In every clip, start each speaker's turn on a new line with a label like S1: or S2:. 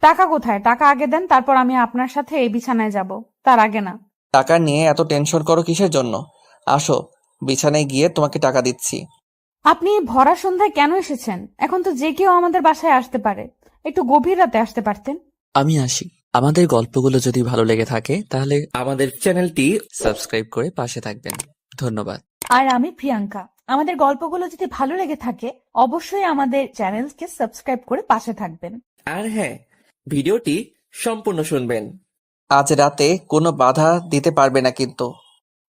S1: টাকা কোথায়? টাকা আগে দেন, তারপর আমি আপনার সাথে এই বিছানায় যাব। তার আগে না।
S2: টাকা নিয়ে এত টেনশন করো কিসের জন্য? আসো, বিছানায় গিয়ে তোমাকে টাকা দিচ্ছি।
S1: আপনি ভরা সন্ধ্যায় কেন এসেছেন? এখন তো যে কেউ আমাদের বাসায় আসতে পারে। একটু গভীর রাতে আসতে পারতেন।
S3: আমি আসি। আমাদের গল্পগুলো যদি ভালো লেগে থাকে তাহলে আমাদের চ্যানেলটি সাবস্ক্রাইব করে পাশে থাকবেন। ধন্যবাদ।
S1: আর আমি প্রিয়াঙ্কা। আমাদের গল্পগুলো যদি ভালো লেগে থাকে, অবশ্যই আমাদের চ্যানেলকে সাবস্ক্রাইব করে পাশে থাকবেন।
S3: আর হ্যাঁ, ভিডিওটি সম্পূর্ণ শুনবেন।
S2: আজ রাতে কোনো বাধা দিতে পারবে না কিন্তু।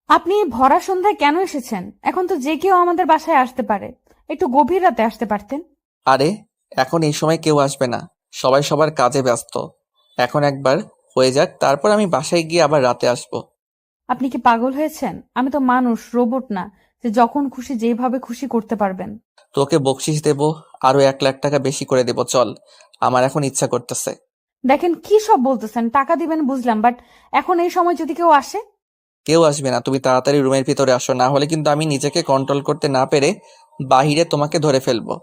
S1: আপনি ভরা সন্ধ্যায় কেন এসেছেন? এখন তো যে কেউ আমাদের বাসায় আসতে পারে। একটু গভীর রাতে আসতে পারতেন।
S2: আরে, এখন এই সময় কেউ আসবে না। সবাই সবার কাজে ব্যস্ত। এখন একবার হয়ে যাক, তারপর আমি বাসায় গিয়ে আবার রাতে আসবো।
S1: আপনি কি পাগল হয়েছেন? আমি তো মানুষ, রোবট না যে যখন খুশি যেভাবে খুশি করতে পারবেন।
S2: তোকে বকশিস দেবো, আরো 1 লাখ টাকা বেশি করে দেবো, চল। আমার এখন ইচ্ছা করতেছে।
S1: দেখেন কি সব বলতেছেন, টাকা দিবেন বুঝলাম, বাট এখন এই সময় যদি কেউ আসে?
S2: কেউ আসবে না, তুমি তাড়াতাড়ি রুমের ভিতরে আসো, না হলে কিন্তু আমি নিজেকে কন্ট্রোল করতে না পেরে বাহিরে তোমাকে ধরে ফেলবো।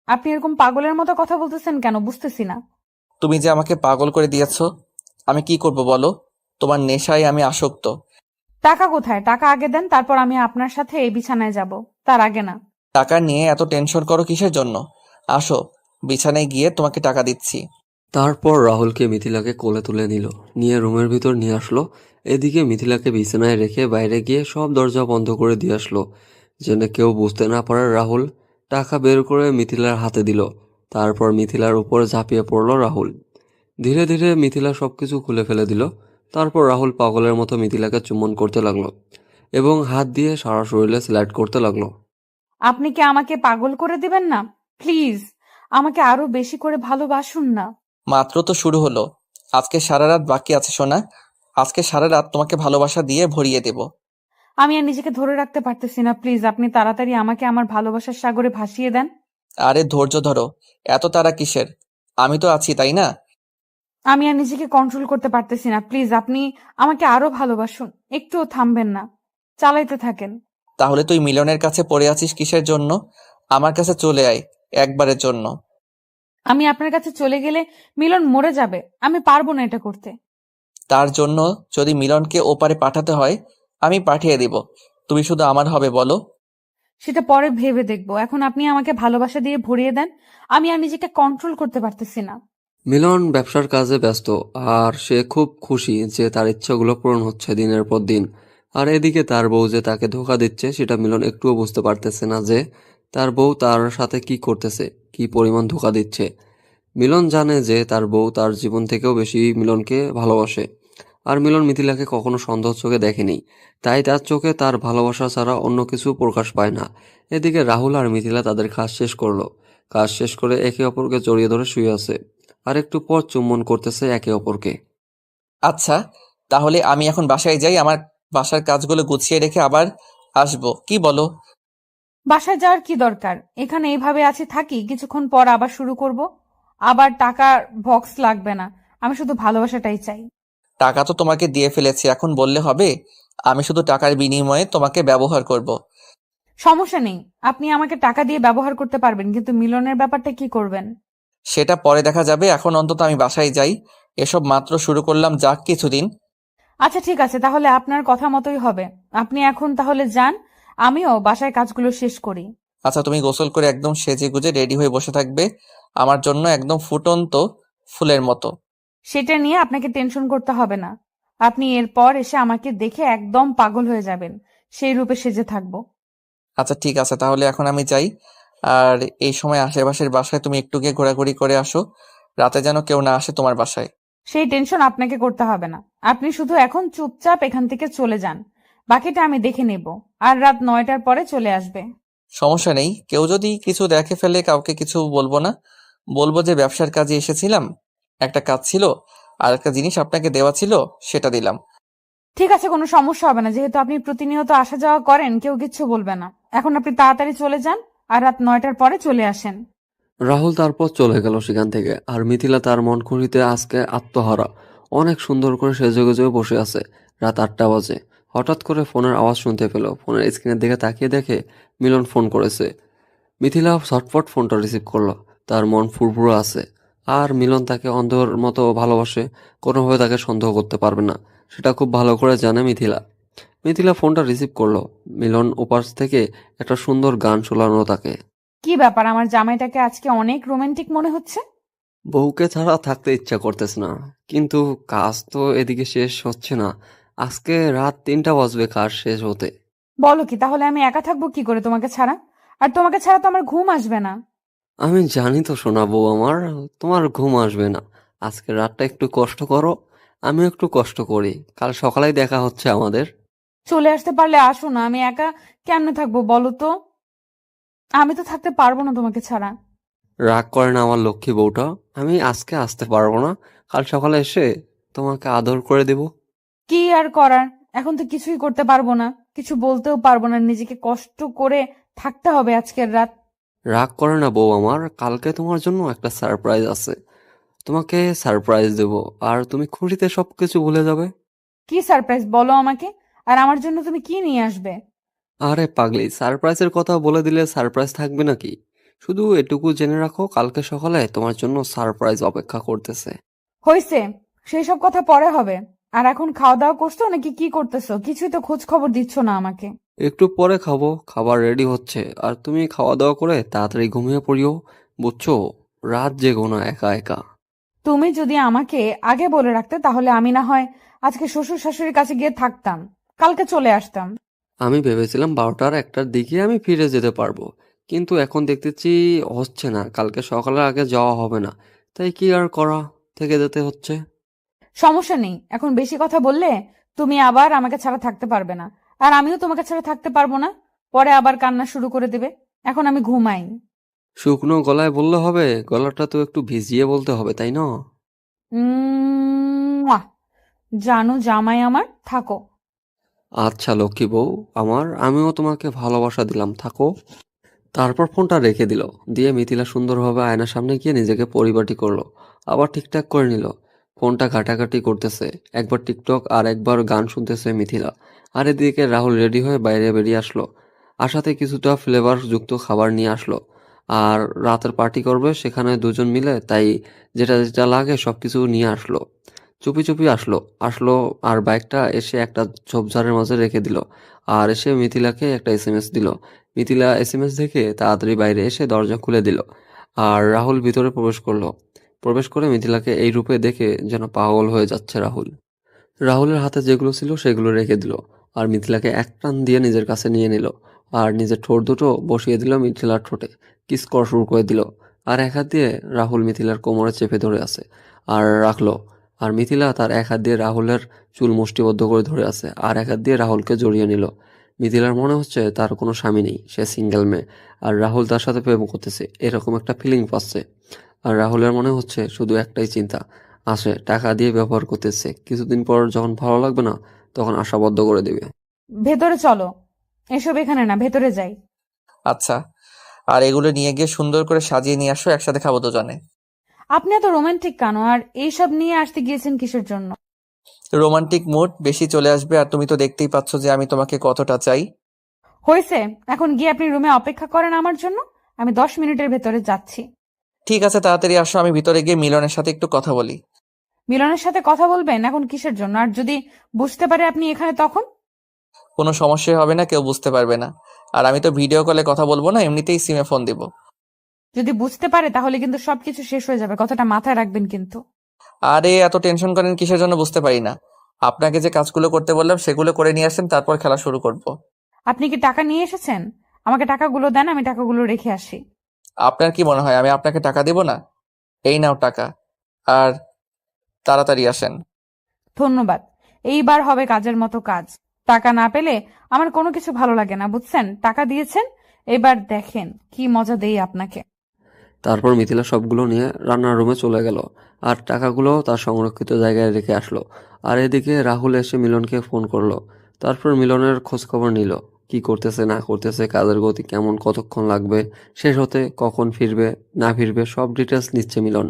S1: আপনি এরকম পাগলের মতো কথা বলতেছেন কেন, বুঝতেছি না।
S2: তুমি যে আমাকে পাগল করে দিয়েছো, আমি কি করব বলো? তোমার নেশায় আমি আসক্ত।
S1: টাকা কোথায়? টাকা আগে দেন, তারপর আমি আপনার সাথে এই বিছানায় যাব। তার আগে না।
S2: টাকা নিয়ে এত টেনশন করো কিসের জন্য? আসো, বিছানায় গিয়ে তোমাকে টাকা দিচ্ছি।
S4: তারপর রাহুলকে মিথিলাকে কোলে তুলে নিল, নিয়ে রুমের ভিতর নিয়ে আসলো। এদিকে মিথিলাকে বিছানায় রেখে বাইরে গিয়ে সব দরজা বন্ধ করে দিয়ে আসলো, যেন কেউ বুঝতে না পারে। রাহুল টাকা বের করে মিথিলার হাতে দিল। তারপর মিথিলার উপরে ঝাঁপিয়ে পড়ল রাহুল। ধীরে ধীরে মিথিলা সবকিছু খুলে ফেলে দিল। তারপর রাহুল পাগলের মতো মিথিলাকে চুম্বন করতে লাগলো এবং হাত দিয়ে সারা শরীরে স্লাইড করতে লাগলো।
S1: আপনি কি আমাকে পাগল করে দিবেন না? প্লিজ, আমাকে আরো বেশি করে ভালোবাসুন না।
S2: মাত্র তো শুরু হলো। আজকে সারা রাত বাকি আছে সোনা। আজকে সারা রাত তোমাকে ভালোবাসা দিয়ে ভরিয়ে দেব।
S1: আমি আর নিজেকে ধরে রাখতে পারতেছি না, প্লিজ আপনি তাড়াতাড়ি আমাকে আমার ভালোবাসার সাগরে ভাসিয়ে দেন।
S2: আরে ধৈর্য ধরো, এত তাড়া কিসের? আমি তো আছি, তাই না?
S1: আমি আর নিজেকে কন্ট্রোল করতে পারতেছি না, প্লিজ আপনি আমাকে আরো ভালোবাসুন। একটুও থামবেন না, চালাইতে থাকেন।
S2: তাহলে তুই মিলনের কাছে পড়ে আছিস কিসের জন্য? আমার কাছে চলে আয়, একবারের জন্য।
S1: আমি আপনার কাছে চলে গেলে মিলন মরে যাবে, আমি পারবো না এটা করতে।
S2: তার জন্য যদি মিলনকে ওপারে পাঠাতে হয়, আমি পাঠিয়ে দিব। তুমি শুধু আমার হবে বলো।
S1: সেটা পরে ভেবে দেখবো, এখন আপনি আমাকে ভালোবাসা দিয়ে ভরিয়ে দেন। আমি আর নিজেকে কন্ট্রোল করতে পারতেছি না।
S4: মিলন ব্যবসার কাজে ব্যস্ত, আর সে খুব খুশি যে তার ইচ্ছাগুলো পূরণ হচ্ছে দিনের পর দিন। আর এদিকে তার বউ যে তাকে ধোকা দিচ্ছে সেটা মিলন একটুও বুঝতে পারতেছে না, যে তার বউ তার সাথে কি করতেছে, কি পরিমাণ ধোকা দিচ্ছে। মিলন জানে যে তার বউ তার জীবন থেকেও বেশি মিলনকে ভালোবাসে। আর মিলন মিথিলাকে কখনো সন্দেহ চোখে দেখেনি, তাই তার চোখে তার ভালোবাসা ছাড়া অন্য কিছু প্রকাশ পায় না। এদিকে রাহুল আর মিথিলা তাদের কাজ শেষ করলো। কাজ শেষ করে একে অপরকে জড়িয়ে ধরে শুয়ে আছে, আর একটু পর চুম্বন করতেছে একে অপরকে।
S2: আচ্ছা, তাহলে আমি এখন বাসায় যাই, আমার বাসার কাজগুলো গুছিয়ে রেখে আবার আসবো, কি বলো?
S1: বাসায় যাওয়ার কি দরকার? এখানে এইভাবে আছি, থাকি, কিছুক্ষণ পর আবার শুরু করব। আবার টাকার বক্স লাগবে না, আমি শুধু ভালোবাসাটাই চাই।
S2: টাকা তো তোমাকে দিয়ে ফেলেছি, এখন বললে হবে? আমি শুধু টাকার বিনিময়ে তোমাকে ব্যবহার করব।
S1: সমস্যা নেই, আপনি আমাকে টাকা দিয়ে ব্যবহার করতে পারবেন, কিন্তু মিলনের ব্যাপারটা কি করবেন?
S2: সেটা পরে দেখা যাবে, এখন অন্তত আমি বাসায় যাই। এসব মাত্র শুরু করলাম, যাক কিছুদিন।
S1: আচ্ছা ঠিক আছে, তাহলে আপনার কথা মতোই হবে। আপনি এখন তাহলে যান, আমিও বাসায় কাজগুলো শেষ করি।
S2: আচ্ছা, তুমি গোসল করে একদম সেজে গুজে রেডি হয়ে বসে থাকবে আমার জন্য, একদম ফুটন্ত ফুলের মতো।
S1: সেটা নিয়ে আপনাকে টেনশন করতে হবে না। আপনি এরপর এসে আমাকে দেখে একদম পাগল হয়ে যাবেন, সেই রূপে সেজে থাকবো।
S2: আচ্ছা ঠিক আছে, তাহলে এখন আমি যাই। আর এই সময় আশেপাশের বাসায় তুমি একটু গিয়ে ঘোরাঘুরি করে আসো, রাতে যেন কেউ না আসে তোমার বাসায়।
S1: সেই টেনশন আপনাকে করতে হবে না, আপনি শুধু এখন চুপচাপ এখান থেকে চলে যান। বাকিটা আমি দেখে নেব। আর রাত 9টার পরে চলে আসবে।
S2: সমস্যা নেই, কেউ যদি কিছু দেখে ফেলে কাউকে কিছু বলবো না। বলবো যে ব্যবসার কাজে এসেছিলাম, একটা কাজ ছিল, আর একটা জিনিস আপনাকে দেওয়া ছিল, সেটা দিলাম।
S1: ঠিক আছে, কোনো সমস্যা হবে না, যেহেতু আপনি প্রতিনিয়ত আসা যাওয়া করেন, কেউ কিচ্ছু বলবে না। এখন আপনি তাড়াতাড়ি চলে যান, আর রাত 9টার পরে চলে আসেন।
S4: রাহুল তারপর চলে গেল সেখান থেকে, আর মিথিলা তার মন খুঁড়িতে আজকে আত্মহারা। অনেক সুন্দর করে সেজে গুজে বসে আছে। রাত 8টা বাজে। হঠাৎ করে ফোনের আওয়াজ শুনতে পেল। ফোনের স্ক্রিনের দিকে তাকিয়ে দেখে মিলন ফোন করেছে। মিথিলা ঝটফট ফোনটা রিসিভ করলো। তার মন ফুরফুরে আছে। আর মিলন তাকে অন্ধর মতো ভালোবাসে, কোনোভাবে তাকে সন্দেহ করতে পারবে না, সেটা খুব ভালো করে জানে মিথিলা। মিথিলা ফোনটা রিসিভ করলো। মিলন ওপাশ থেকে একটা সুন্দর গান শোনালো তাকে।
S1: কি ব্যাপার, আমার জামাইটাকে আজকে অনেক রোমান্টিক মনে হচ্ছে।
S4: বউকে ছাড়া থাকতে ইচ্ছা করতেছে না, কিন্তু কাজ তো এদিকে শেষ হচ্ছে না। আজকে রাত 3টা বাজবে কাজ শেষ হতে।
S1: বলো কি, তাহলে আমি একা থাকবো কি করে তোমাকে ছাড়া? আর তোমাকে ছাড়া তো আমার ঘুম আসবে না।
S4: আমি জানি তো শোনা বউ আমার, তোমার ঘুম আসবে না। আজকে রাতটা একটু কষ্ট করো, আমিও একটু কষ্ট করি, কাল সকালেই দেখা হচ্ছে আমাদের।
S1: চলে আসতে পারলে আসো না, আমি একা কেমনে থাকবো বলো তো? আমি তো থাকতে পারবো না তোমাকে ছাড়া।
S4: রাগ করে না আমার লক্ষ্মী বউটা। আমি আজকে আসতে পারবো না, কাল সকালে এসে তোমাকে আদর করে দেব।
S1: কি আর করার, এখন তো কিছুই করতে পারবো না, কিছু বলতেও পারবো না, নিজেকে কষ্ট করে থাকতে হবে আজকের রাত।
S4: রাগ করে না বউ আমার, কালকে তোমার জন্য একটা সারপ্রাইজ আছে। তোমাকে সারপ্রাইজ দেব, আর তুমি খুশিতে সবকিছু ভুলে যাবে।
S1: কি সারপ্রাইজ বলো আমাকে? আর আমার জন্য তুমি কি নিয়ে আসবে?
S4: আরে পাগলি, সারপ্রাইজের কথা বলে দিলে সারপ্রাইজ থাকবে নাকি? শুধু এটুকু জেনে রাখো, কালকে সকালে তোমার জন্য সারপ্রাইজ অপেক্ষা করতেছে।
S1: হয়েছে, সেই সব কথা পরে হবে। আর এখন খাওয়া দাওয়া করছো নাকি কি করতেছো? কিছুই তো খোঁজ খবর দিচ্ছ না আমাকে।
S4: একটু পরে খাবো, খাবার রেডি হচ্ছে, আর তুমি খাওয়া দাওয়া করে তাড়াতাড়ি ঘুমিয়ে পড়িও, বুঝছো? রাত জেগো না একা একা।
S1: তুমি যদি আমাকে আগে বলে রাখতে তাহলে আমি না হয় আজকে শ্বশুর শাশুড়ির কাছে গিয়ে থাকতাম, কালকে চলে আসতাম।
S4: আমি ভেবেছিলাম 12টার 1টার দিকে আমি ফিরে যেতে পারবো, কিন্তু এখন দেখতেছি হচ্ছে না, কালকে সকালের আগে যাওয়া হবে না। তাই কি আর করা, থেকে যেতে হচ্ছে।
S1: সমস্যা নেই, এখন বেশি কথা বললে তুমি আবার আমাকে ছাড়া থাকতে পারবে না, আর আমিও তোমাকে ছাড়া থাকতে পারবো না। পরে আবার কান্না শুরু করে দেবে। এখন আমি ঘুমাই।
S4: শুকনো গলায় বললে হবে? গলাটা তো একটু ভিজিয়ে বলতে হবে, তাই না?
S1: মুয়া। জানো জামাই আমার, থাকো।
S4: আচ্ছা লক্ষ্মী বউ আমার, আমিও তোমাকে ভালোবাসা দিলাম, থাকো। তারপর ফোনটা রেখে দিল। দিয়ে মিথিলা সুন্দরভাবে আয়নার সামনে গিয়ে নিজেকে পরিপাটি করলো, আবার ঠিকঠাক করে নিল। ফোনটা ঘাটাঘাটি করতেছে, একবার টিকটক আর একবার গান শুনতেছে মিথিলা। আর এদিকে রাহুল রেডি হয়ে বাইরে বেরিয়ে আসলো। আসাতে কিছুটা ফ্লেভার যুক্ত খাবার নিয়ে আসলো। আর রাতের পার্টি করবে সেখানে দুজন মিলে, তাই যেটা যেটা লাগে সবকিছু নিয়ে আসলো। চুপি চুপি আসলো আসলো আর বাইকটা এসে একটা ঝোপঝাড়ের মাঝে রেখে দিল। আর এসে মিথিলাকে একটা এসএমএস দিল। মিথিলা এসএমএস দেখে তাড়াতাড়ি বাইরে এসে দরজা খুলে দিল। আর রাহুল ভিতরে প্রবেশ করলো। প্রবেশ করে মিথিলাকে এই রূপে দেখে যেন পাগল হয়ে যাচ্ছে রাহুল। রাহুলের হাতে যেগুলো ছিল সেগুলো রেখে দিল। আর মিথিলাকে এক টান দিয়ে নিজের কাছে নিয়ে নিল। আর নিজের ঠোঁট দুটো বসিয়ে দিল মিথিলার ঠোঁটে। কিস করা শুরু করে দিল। আর এক হাত দিয়ে রাহুল মিথিলার কোমরে চেপে ধরে আছে আর রাখলো। আর মিথিলা তার এক হাত দিয়ে রাহুলের চুল মুষ্টিবদ্ধ করে ধরে আছে, আর এক হাত দিয়ে রাহুলকে জড়িয়ে নিল। মিথিলার মনে হচ্ছে তার কোনো স্বামী নেই, সে সিঙ্গেল মেয়ে। আর রাহুল তার সাথে প্রেম করতেছে, এরকম একটা ফিলিং পাচ্ছে। আর রাহুলের মনে হচ্ছে শুধু একটাই চিন্তা, আসে টাকা দিয়ে ব্যবহার করতেছে, কিছুদিন পর যখন ভালো লাগবে না তখন আশাবদ্ধ করে দেবে।
S1: ভেতরে চলো। এসব এখানে না, ভেতরে যাই।
S2: আচ্ছা, আর এগুলো নিয়ে গিয়ে সুন্দর করে সাজিয়ে নিয়ে আসো, একসাথে খাবো দুজনে।
S1: আপনি এত রোমান্টিক কেন? আর এইসব নিয়ে আসতে গিয়েছেন কিসের জন্য?
S2: রোমান্টিক মুড বেশি চলে আসবে, আর তুমি তো দেখতেই পাচ্ছ যে আমি তোমাকে কতটা চাই।
S1: হয়েছে, এখন গিয়ে আপনি রুমে অপেক্ষা করেন আমার জন্য। আমি 10 মিনিটের ভেতরে যাচ্ছি।
S2: ঠিক আছে, তাড়াতাড়ি আসো, আমি ভিতরে গিয়ে মিলনের সাথে একটু কথা বলি।
S1: মিলনের সাথে কথা বলবেন এখন কিসের জন্য? আর যদি বুঝতে পারে আপনি এখানে তখন?
S2: কোনো সমস্যাই হবে না, কেউ বুঝতে পারবে না। আর আমি তো ভিডিও কলে কথা বলবো না, এমনিতেই সিমে ফোন দিব।
S1: যদি বুঝতে পারে তাহলে কিন্তু সবকিছু শেষ হয়ে যাবে, কথাটা মাথায় রাখবেন কিন্তু।
S2: আরে এত টেনশন করেন কিসের জন্য বুঝতে পারি না। আপনাকে যে কাজগুলো করতে বললাম সেগুলো করে নিয়ে আসেন, তারপর খেলা শুরু করব।
S1: আপনি কি টাকা নিয়ে এসেছেন? আমাকে টাকাগুলো দেন, আমি টাকাগুলো রেখে আসি।
S2: আপনার কি মনে হয় আমি আপনাকে টাকা দিব না? এই নাও টাকা, আর তাড়াতাড়ি আসেন।
S1: ধন্যবাদ। এইবার হবে কাজের মতো কাজ। টাকা না পেলে আমার কোনো কিছু ভালো লাগে না, বুঝছেন? টাকা দিয়েছেন, এবার দেখেন কি মজা দেই আপনাকে।
S4: তারপর মিথিলা সবগুলো নিয়ে রান্নার রুমে চলে গেল। আর টাকাগুলো তার সংরক্ষিত জায়গায় রেখে আসলো। আর এদিকে রাহুল এসে মিলনকে ফোন করলো। তারপর মিলনের খোঁজ খবর নিল, কি করতেছে না করতেছে, কাজের গতি কেমন, কতক্ষণ লাগবে শেষ হতে, কখন ফিরবে না ফিরবে, সব ডিটেলস নিচ্ছে মিলন।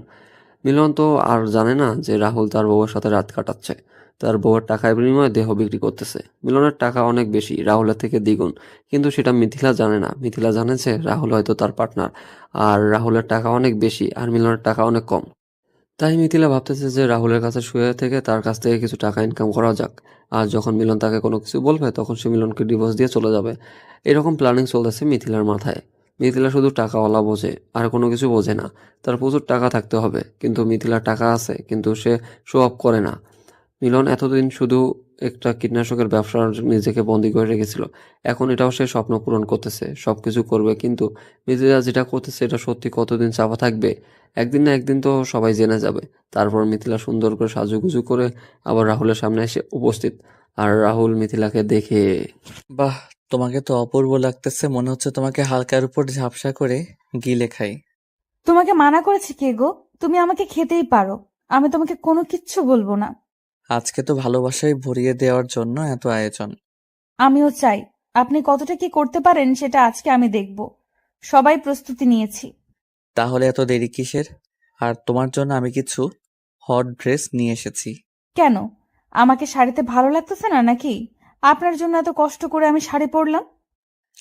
S4: মিলন তো আর জানে না যে রাহুল তার বউয়ের সাথে রাত কাটাচ্ছে, তার বউয়ের টাকার বিনিময়ে দেহ বিক্রি করতেছে। মিলনের টাকা অনেক বেশি, রাহুলের থেকে দ্বিগুণ। কিন্তু সেটা মিথিলা জানে না। মিথিলা জানে যে রাহুল হয়তো তার পার্টনার, আর রাহুলের টাকা অনেক বেশি আর মিলনের টাকা অনেক কম। তাই মিথিলা ভাবতেছে যে রাহুলের কাছে শুয়ে থেকে তার কাছ থেকে কিছু টাকা ইনকাম করা যাক। আর যখন মিলন তাকে কোনো কিছু বলবে তখন সে মিলনকে ডিভোর্স দিয়ে চলে যাবে। এরকম প্ল্যানিং চলতেছে মিথিলার মাথায়। মিথিলা শুধু টাকাওয়ালা বোঝে, আর কোনো কিছু বোঝে না। তার প্রচুর টাকা থাকতে হবে, কিন্তু মিথিলার টাকা আছে কিন্তু সে শো অফ করে না। মিলন এতদিন শুধু একটা কীটনাশকের ব্যবসার নিজেকে বন্দী করে রেখেছিল। এখন এটাও সে স্বপ্ন পূরণ করতেছে, সবকিছু করবে, কিন্তু মিথিলা যেটা করতেছে এটা সত্যি কতদিন চাপা থাকবে? একদিন না একদিন তো সবাই জেনে যাবে। তারপর মিথিলা সুন্দর করে সাজুগুজু করে আবার রাহুলের সামনে এসে উপস্থিত। আর রাহুল মিথিলাকে দেখে,
S3: বাহ, তোমাকে তো অপূর্ব লাগতেছে, মনে হচ্ছে তোমাকে হালকার উপর ঝাপসা করে গিলে খাই।
S1: তোমাকে মানা করেছে কে গো? তুমি আমাকে খেতেই পারো, আমি তোমাকে কোনো কিচ্ছু বলবো না।
S3: আজকে তো ভালোবাসায় ভরিয়ে দেওয়ার জন্য এত আয়োজন।
S1: আমিও চাই আপনি কতটা কি করতে পারেন সেটা আজকে আমি দেখব। সবাই প্রস্তুতি নিয়েছি।
S3: তাহলে এত দেরি কিসের? আর তোমার জন্য আমি কিছু হট ড্রেস নিয়ে এসেছি।
S1: কেন, আমাকে শাড়িতে ভালো লাগতেছে না নাকি? আপনার জন্য এত কষ্ট করে আমি শাড়ি পরলাম।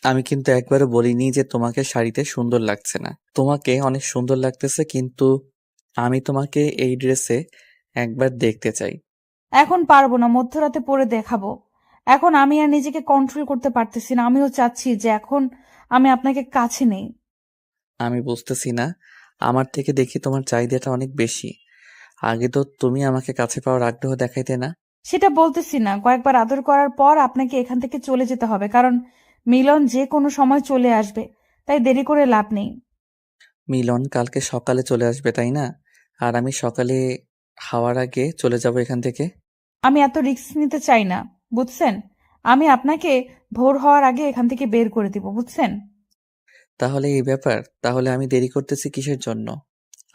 S3: আমি কিন্তু একবারও বলিনি যে তোমাকে শাড়িতে সুন্দর লাগছে না। তোমাকে অনেক সুন্দর লাগতেছে, কিন্তু আমি তোমাকে এই ড্রেসে একবার দেখতে চাই।
S1: এখন পারবো না, মধ্যরাতে পরে দেখাবো। এখন আমি আর নিজেকে কন্ট্রোল করতে পারতেছি না। আমিও চাচ্ছি যে এখন আমি আপনাকে কাছে নেই।
S3: আমি বুঝতেছি না, আমার থেকে দেখি তোমার চাহিদাটা অনেক বেশি। আগে তো তুমি আমাকে কাছে পাওয়ার আগ্রহ দেখাইতে না।
S1: সেটা বলতেছি না, কয়েকবার আদর করার পর আপনাকে এখান থেকে চলে যেতে হবে, কারণ মিলন যে কোনো সময় চলে আসবে। তাই দেরি করে লাভ নেই।
S3: মিলন কালকে সকালে চলে আসবে, তাই না? আর আমি সকালে হাওয়ার আগে চলে যাব এখান থেকে।
S1: আমি এত রিস্ক নিতে চাই না, বুঝছেন? আমি আপনাকে ভোর হওয়ার আগে এখান থেকে বের করে দিব, বুঝছেন?
S3: তাহলে এই ব্যাপার, তাহলে আমি দেরি করতেছি কিসের জন্য?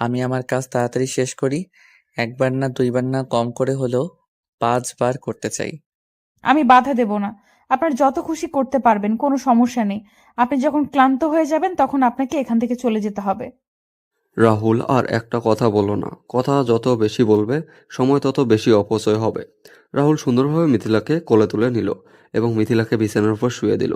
S3: আমি আমার কাজ তাড়াতাড়ি শেষ করি। একবার না দুইবার না, কম করে হলেও 5 বার করতে চাই।
S1: আমি বাধা দেব না। আপনার যত খুশি করতে পারবেন, কোনো সমস্যা নেই। আপনি যখন ক্লান্ত হয়ে যাবেন তখন আপনাকে এখান থেকে চলে যেতে হবে।
S4: রাহুল আর একটা কথা বলল না। কথা যত বেশি বলবে সময় তত বেশি অপচয় হবে। রাহুল সুন্দরভাবে মিথিলাকে কোলে তুলে নিল এবং মিথিলাকে বিছানার উপর শুয়ে দিল।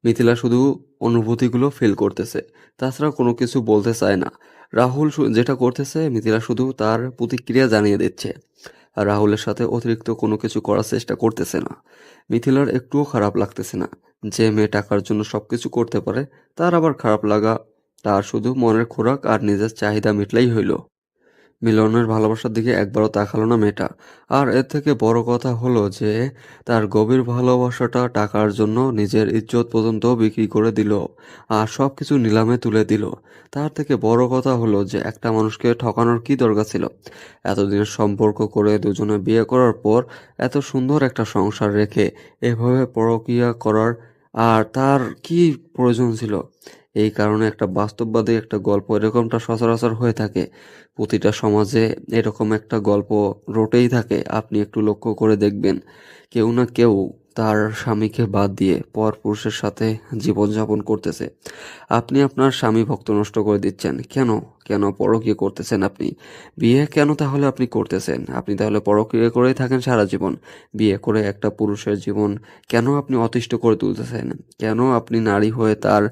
S4: মিথিলা শুধু অনুভূতিগুলো ফিল করতেছে, তাছাড়া কোনো কিছু বলতে চায় না। রাহুল যেটা করতেছে মিথিলা শুধু তার প্রতিক্রিয়া জানিয়ে দিচ্ছে, আর রাহুলের সাথে অতিরিক্ত কোনো কিছু করার চেষ্টা করতেছে না। মিথিলার একটুও খারাপ লাগতেছে না। যে মেয়ে টাকার জন্য সবকিছু করতে পারে, তার আবার খারাপ লাগা? তার শুধু মনের খোরাক আর নিজের চাহিদা মিটলেই হইল। মিলনের ভালোবাসার দিকে একবারও তাকালো না মেয়েটা। আর এর থেকে বড় কথা হলো যে তার গভীর ভালোবাসাটা টাকার জন্য নিজের ইজ্জত পর্যন্ত বিক্রি করে দিল, আর সবকিছু নিলামে তুলে দিল। তার থেকে বড় কথা হলো যে একটা মানুষকে ঠকানোর কি দরকার ছিল? এতদিনের সম্পর্ক করে দুজনে বিয়ে করার পর এত সুন্দর একটা সংসার রেখে এভাবে পরকীয়া করার আর তার কি প্রয়োজন ছিল? এই কারণে একটা বাস্তববাদী একটা গল্প এরকমটা সচরাচর হয়ে থাকে। প্রতিটা সমাজে এরকম একটা গল্প রটেই থাকে। আপনি একটু লক্ষ্য করে দেখবেন, কেউ না কেউ তার স্বামীকে বাদ দিয়ে পরপুরুষের সাথে জীবনযাপন করতেছে। আপনি আপনার স্বামী ভক্ত নষ্ট করে দিচ্ছেন কেন? কেন পরকীয়া করতেছেন আপনি? বিয়ে কেন তাহলে আপনি করতেছেন? আপনি তাহলে পরকীয়া করেই থাকেন সারা জীবন। বিয়ে করে একটা পুরুষের জীবন কেন আপনি অতিষ্ঠ করে তুলতেছেন? কেন আপনি নারী হয়ে তার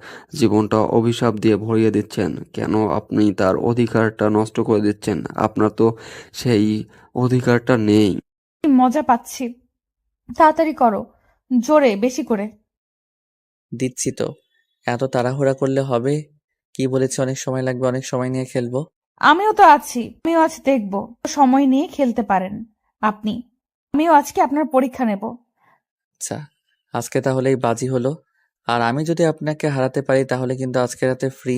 S4: জীবনটা অভিশাপ দিয়ে ভরিয়ে দিচ্ছেন? কেন আপনি তার অধিকারটা নষ্ট করে দিচ্ছেন? আপনার তো সেই অধিকারটা নেই।
S1: মজা পাচ্ছি। তাড়াতাড়ি করো, জোরে, বেশি করে।
S3: দিচ্ছি তো। এত তাড়াহুড়া করলে হবে? কি বলেছি অনেক সময় লাগবে, অনেক সময় নিয়ে খেলবো।
S1: আমিও তো আছি, আমিও আজ দেখবো। সময় নিয়ে খেলতে পারেন আপনি। আমিও আজকে আপনার পরীক্ষা নেব।
S3: আচ্ছা, আজকে তাহলে এই বাজি হলো। আর আমি যদি আপনাকে হারাতে পারি তাহলে কিন্তু আজকে রাতে ফ্রি।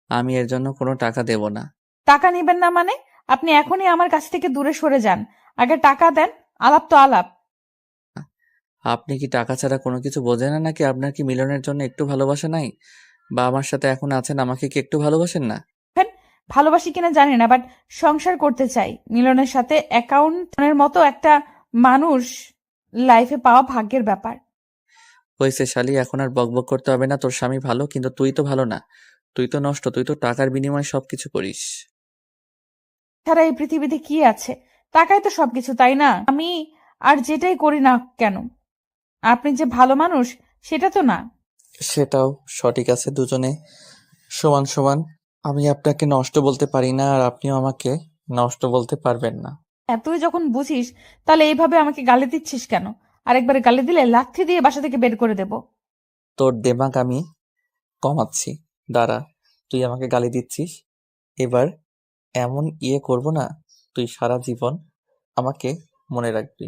S3: আমি এর জন্য কোনো টাকা দেব না।
S1: টাকা নেবেন না মানে? আপনি এখনই আমার কাছ থেকে দূরে সরে যান। আগে টাকা দেন। আলাপ তো আলাপ।
S3: আপনি কি টাকা ছাড়া কোনো কিছু বোঝেন না নাকি? আপনার কি মিলনের জন্য একটু ভালোবাসা নাই? বা আমার সাথে এখন আছেন, আমাকে কি একটু ভালোবাসেন না?
S1: দেখেন, ভালোবাসি কিনা জানি না, বাট সংসার করতে চাই মিলনের সাথে। অ্যাকাউন্টের মতো একটা মানুষ লাইফে পাওয়া ভাগ্যের ব্যাপার।
S3: হয়েছে শালি, এখন আর বকবক করতে হবে না। তোর স্বামী ভালো, কিন্তু তুই তো ভালো না। তুই তো নষ্ট, তুই তো টাকার বিনিময়ে সবকিছু করিস।
S1: ছাড়া এই পৃথিবীতে কি আছে? টাকাই তো সবকিছু, তাই না? আমি আর যেটাই করি না কেন, আপনি যে ভালো মানুষ সেটা তো না।
S3: সেটাও সঠিক আছে, দুজনে সমান সমান। আমি আপনাকে নষ্ট বলতে পারি না, আর আপনিও আমাকে
S2: নষ্ট বলতে পারবেন না।
S1: তুই যখন বুঝিস তাহলে এইভাবে আমাকে গালি দিচ্ছিস কেন? আরেকবার গালি দিলে লাথি দিয়ে বাসা থেকে বের করে দেব।
S2: তোর দেমাগ আমি কমাচ্ছি, দাঁড়া। তুই আমাকে গালি দিচ্ছিস, এবার এমন করব না, তুই সারা জীবন আমাকে মনে রাখবি।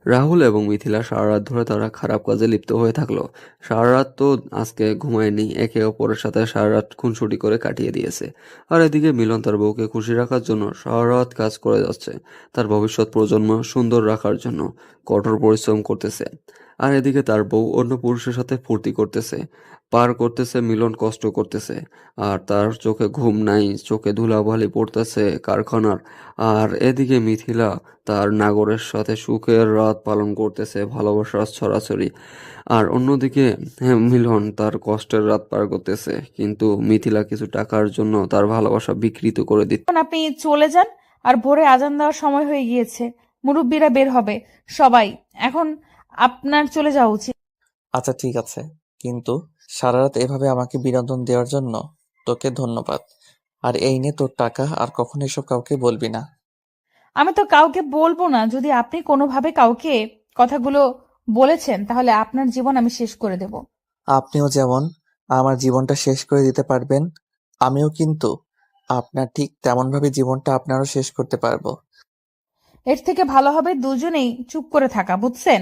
S4: রাহুল এবং মিথিলা সারা রাত ধরে তারা খারাপ কাজে লিপ্ত হয়ে থাকলো। সারা রাত তো আজকে ঘুমায়নি, একে অপরের সাথে সারা রাত খুনসুটি করে কাটিয়ে দিয়েছে। আর এদিকে মিলন তার বউকে খুশি রাখার জন্য সারা রাত কাজ করে যাচ্ছে, তার ভবিষ্যৎ প্রজন্ম সুন্দর রাখার জন্য কঠোর পরিশ্রম করতেছে। আর এদিকে তার বউ অন্য পুরুষের সাথে ফুর্তি করতেছে, পার করতেছে, মিলন কষ্ট করতেছে। আর তার চোখে ঘুম নাই, চোখে ধুলাবালি পড়তেছে কারখানার। আর এদিকে মিথিলা তার নাগরের সাথে সুখের রাত পালন করতেছে, ভালোবাসার ছড়াছড়ি। আর অন্যদিকে মিলন তার কষ্টের রাত পার করতেছে, কিন্তু মিথিলা কিছু টাকার জন্য তার ভালোবাসা বিকৃত করে দিচ্ছে।
S1: এখন আপনি চলে যান, আর ভোরে আজান দেওয়ার সময় হয়ে গিয়েছে, মুরব্বীরা বের হবে সবাই। এখন আপনার চলে যাওয়া উচিত।
S2: আচ্ছা ঠিক আছে, কিন্তু সারা রাত এভাবে আমাকে বিনোদন দেওয়ার জন্য তোকে ধন্যবাদ। আর এই নে তোর টাকা, আর কখনো এসব কাউকে বলবি না।
S1: আমি তো কাউকে বলবো না। যদি আপনি কোনোভাবে কাউকে কথাগুলো বলেছেন তাহলে আপনার জীবন আমি শেষ করে দেব।
S2: আপনিও যেমন আমার জীবনটা শেষ করে দিতে পারবেন, আমিও কিন্তু আপনার ঠিক তেমন ভাবে জীবনটা আপনারও শেষ করতে পারবো।
S1: এর থেকে ভালো হবে দুজনেই চুপ করে থাকা, বুঝছেন?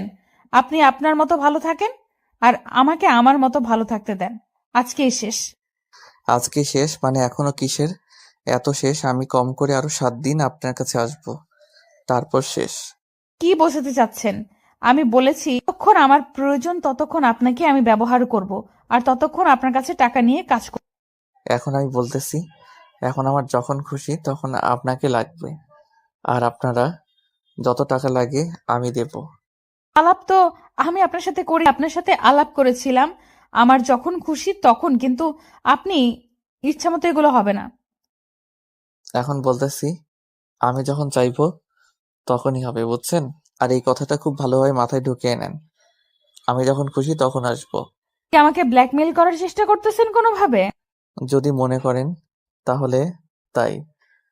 S1: আপনি আপনার মতো ভালো থাকেন, আর আমাকে আমার মতো ভালো থাকতে দেন। আজকেই শেষ।
S2: আজকে শেষ মানে এখনো কিসের এত শেষ? আমি কম করে আরো 7 দিন আপনার কাছে আসবো, তারপর শেষ।
S1: কি বোঝাতে চাচ্ছেন? আমি বলেছি যতক্ষণ আমার প্রয়োজন ততক্ষণ আপনাকে আমি ব্যবহার করব, আর ততক্ষণ আপনার কাছে টাকা নিয়ে কাজ করব।
S2: এখন আমি বলতেছি, এখন আমার যখন খুশি তখন আপনাকে লাগবে, আর আপনারা যত টাকা লাগে আমি দেব।
S1: আলাপ তো আমি আপনার সাথে করি, আপনার সাথে আলাপ করেছিলাম আমার যখন খুশি তখন, কিন্তু আপনি ইচ্ছা মতো এগুলো হবে না।
S2: এখন বলতেছি, আমি যখন চাইবো তখনই হবে, বুঝছেন? আর এই কথাটা খুব ভালোভাবে মাথায় ঢুকিয়ে নেন, আমি যখন খুশি তখন আসবো।
S1: কি আমাকে ব্ল্যাকমেইল করার চেষ্টা করতেছেন কোনোভাবে?
S2: যদি মনে করেন তাহলে তাই।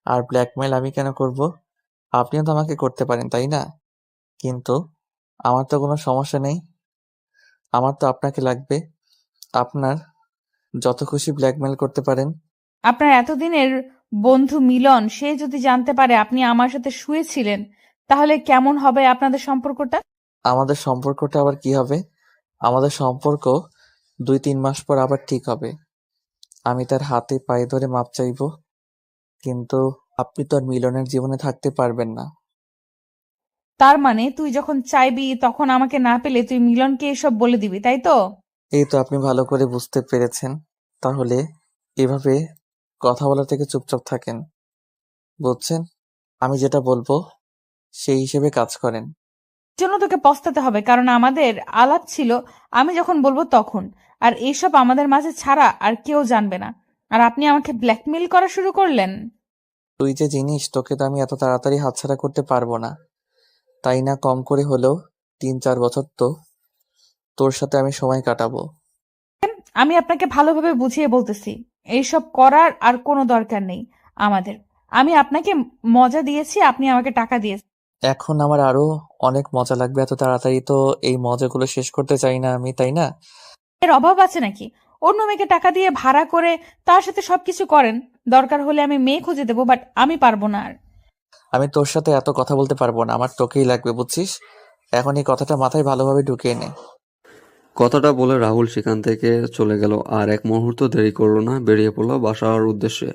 S2: আর ব্ল্যাকমেল আমি কেন করব? আপনিও তো আমাকে করতে পারেন, তাই না? কিন্তু আমার তো কোনো সমস্যা নেই, আমার তো আপনাকে লাগবে। আপনার যত খুশি ব্ল্যাকমেল করতে পারেন।
S1: আপনার এতদিনের বন্ধু মিলন, সে যদি জানতে পারে আপনি আমার সাথে শুয়েছিলেন, তাহলে কেমন হবে আপনাদের সম্পর্কটা?
S2: আমাদের সম্পর্কটা আবার কি হবে? আমাদের সম্পর্ক 2-3 মাস পর আবার ঠিক হবে। আমি তার হাতে পায়ে ধরে মাপ চাইবো, কিন্তু আপনি তো আর মিলনের জীবনে থাকতে পারবেন না।
S1: তার মানে তুই যখন চাইবি তখন আমাকে না পেলে তুই মিলনকে এসব বলে দিবি, তাই তো?
S2: এই তো আপনি ভালো করে বুঝতে পেরেছেন। তাহলে এভাবে কথা বলা থেকে চুপচাপ থাকেন, বুঝছেন? আমি যেটা বলবো সেই হিসেবে কাজ করেন।
S1: জন্য তোকে পস্তাতে হবে, কারণ আমাদের আলাপ ছিল আমি যখন বলবো তখন, আর এইসব আমাদের মাঝে ছাড়া আর কেউ জানবে না। আর আপনি আমাকে ব্ল্যাকমেইল করা শুরু করলেন।
S2: তুই যে জিনিস, তোকে তো আমি এত তাড়াতাড়ি হাতছাড়া করতে পারবো না, তাই না? কম করে হলেও 3-4 বছর তো তোর সাথে আমি সময় কাটাবো।
S1: আমি আপনাকে ভালোভাবে বুঝিয়ে বলতেছি, এইসব করার আর কোনো দরকার নেই আমাদের। আমি আপনাকে মজা দিয়েছি, আপনি আমাকে টাকা দিয়েছেন।
S2: এখন আমার আরো অনেক মজা লাগবে, এত তাড়াতাড়ি তো এই মজাগুলো শেষ করতে চাই না আমি, তাই না?
S1: এর অভাব আছে নাকি? অন্য মেয়েকে টাকা দিয়ে ভাড়া করে তার সাথে সবকিছু করেন, দরকার হলে আমি মেয়ে খুঁজে দেবো, বাট আমি পারবো না আর।
S2: আমি তোর সাথে এত কথা বলতে পারবো না, আমার তোকেই লাগবে, বুঝছিস? এখন এই কথাটা মাথায় ভালোভাবে ঢুকিয়ে নে।
S4: কথাটা বলে রাহুল সেখান থেকে চলে গেল, আর এক মুহূর্ত দেরি করলো না, বেরিয়ে পড়লো বাসার উদ্দেশ্যে।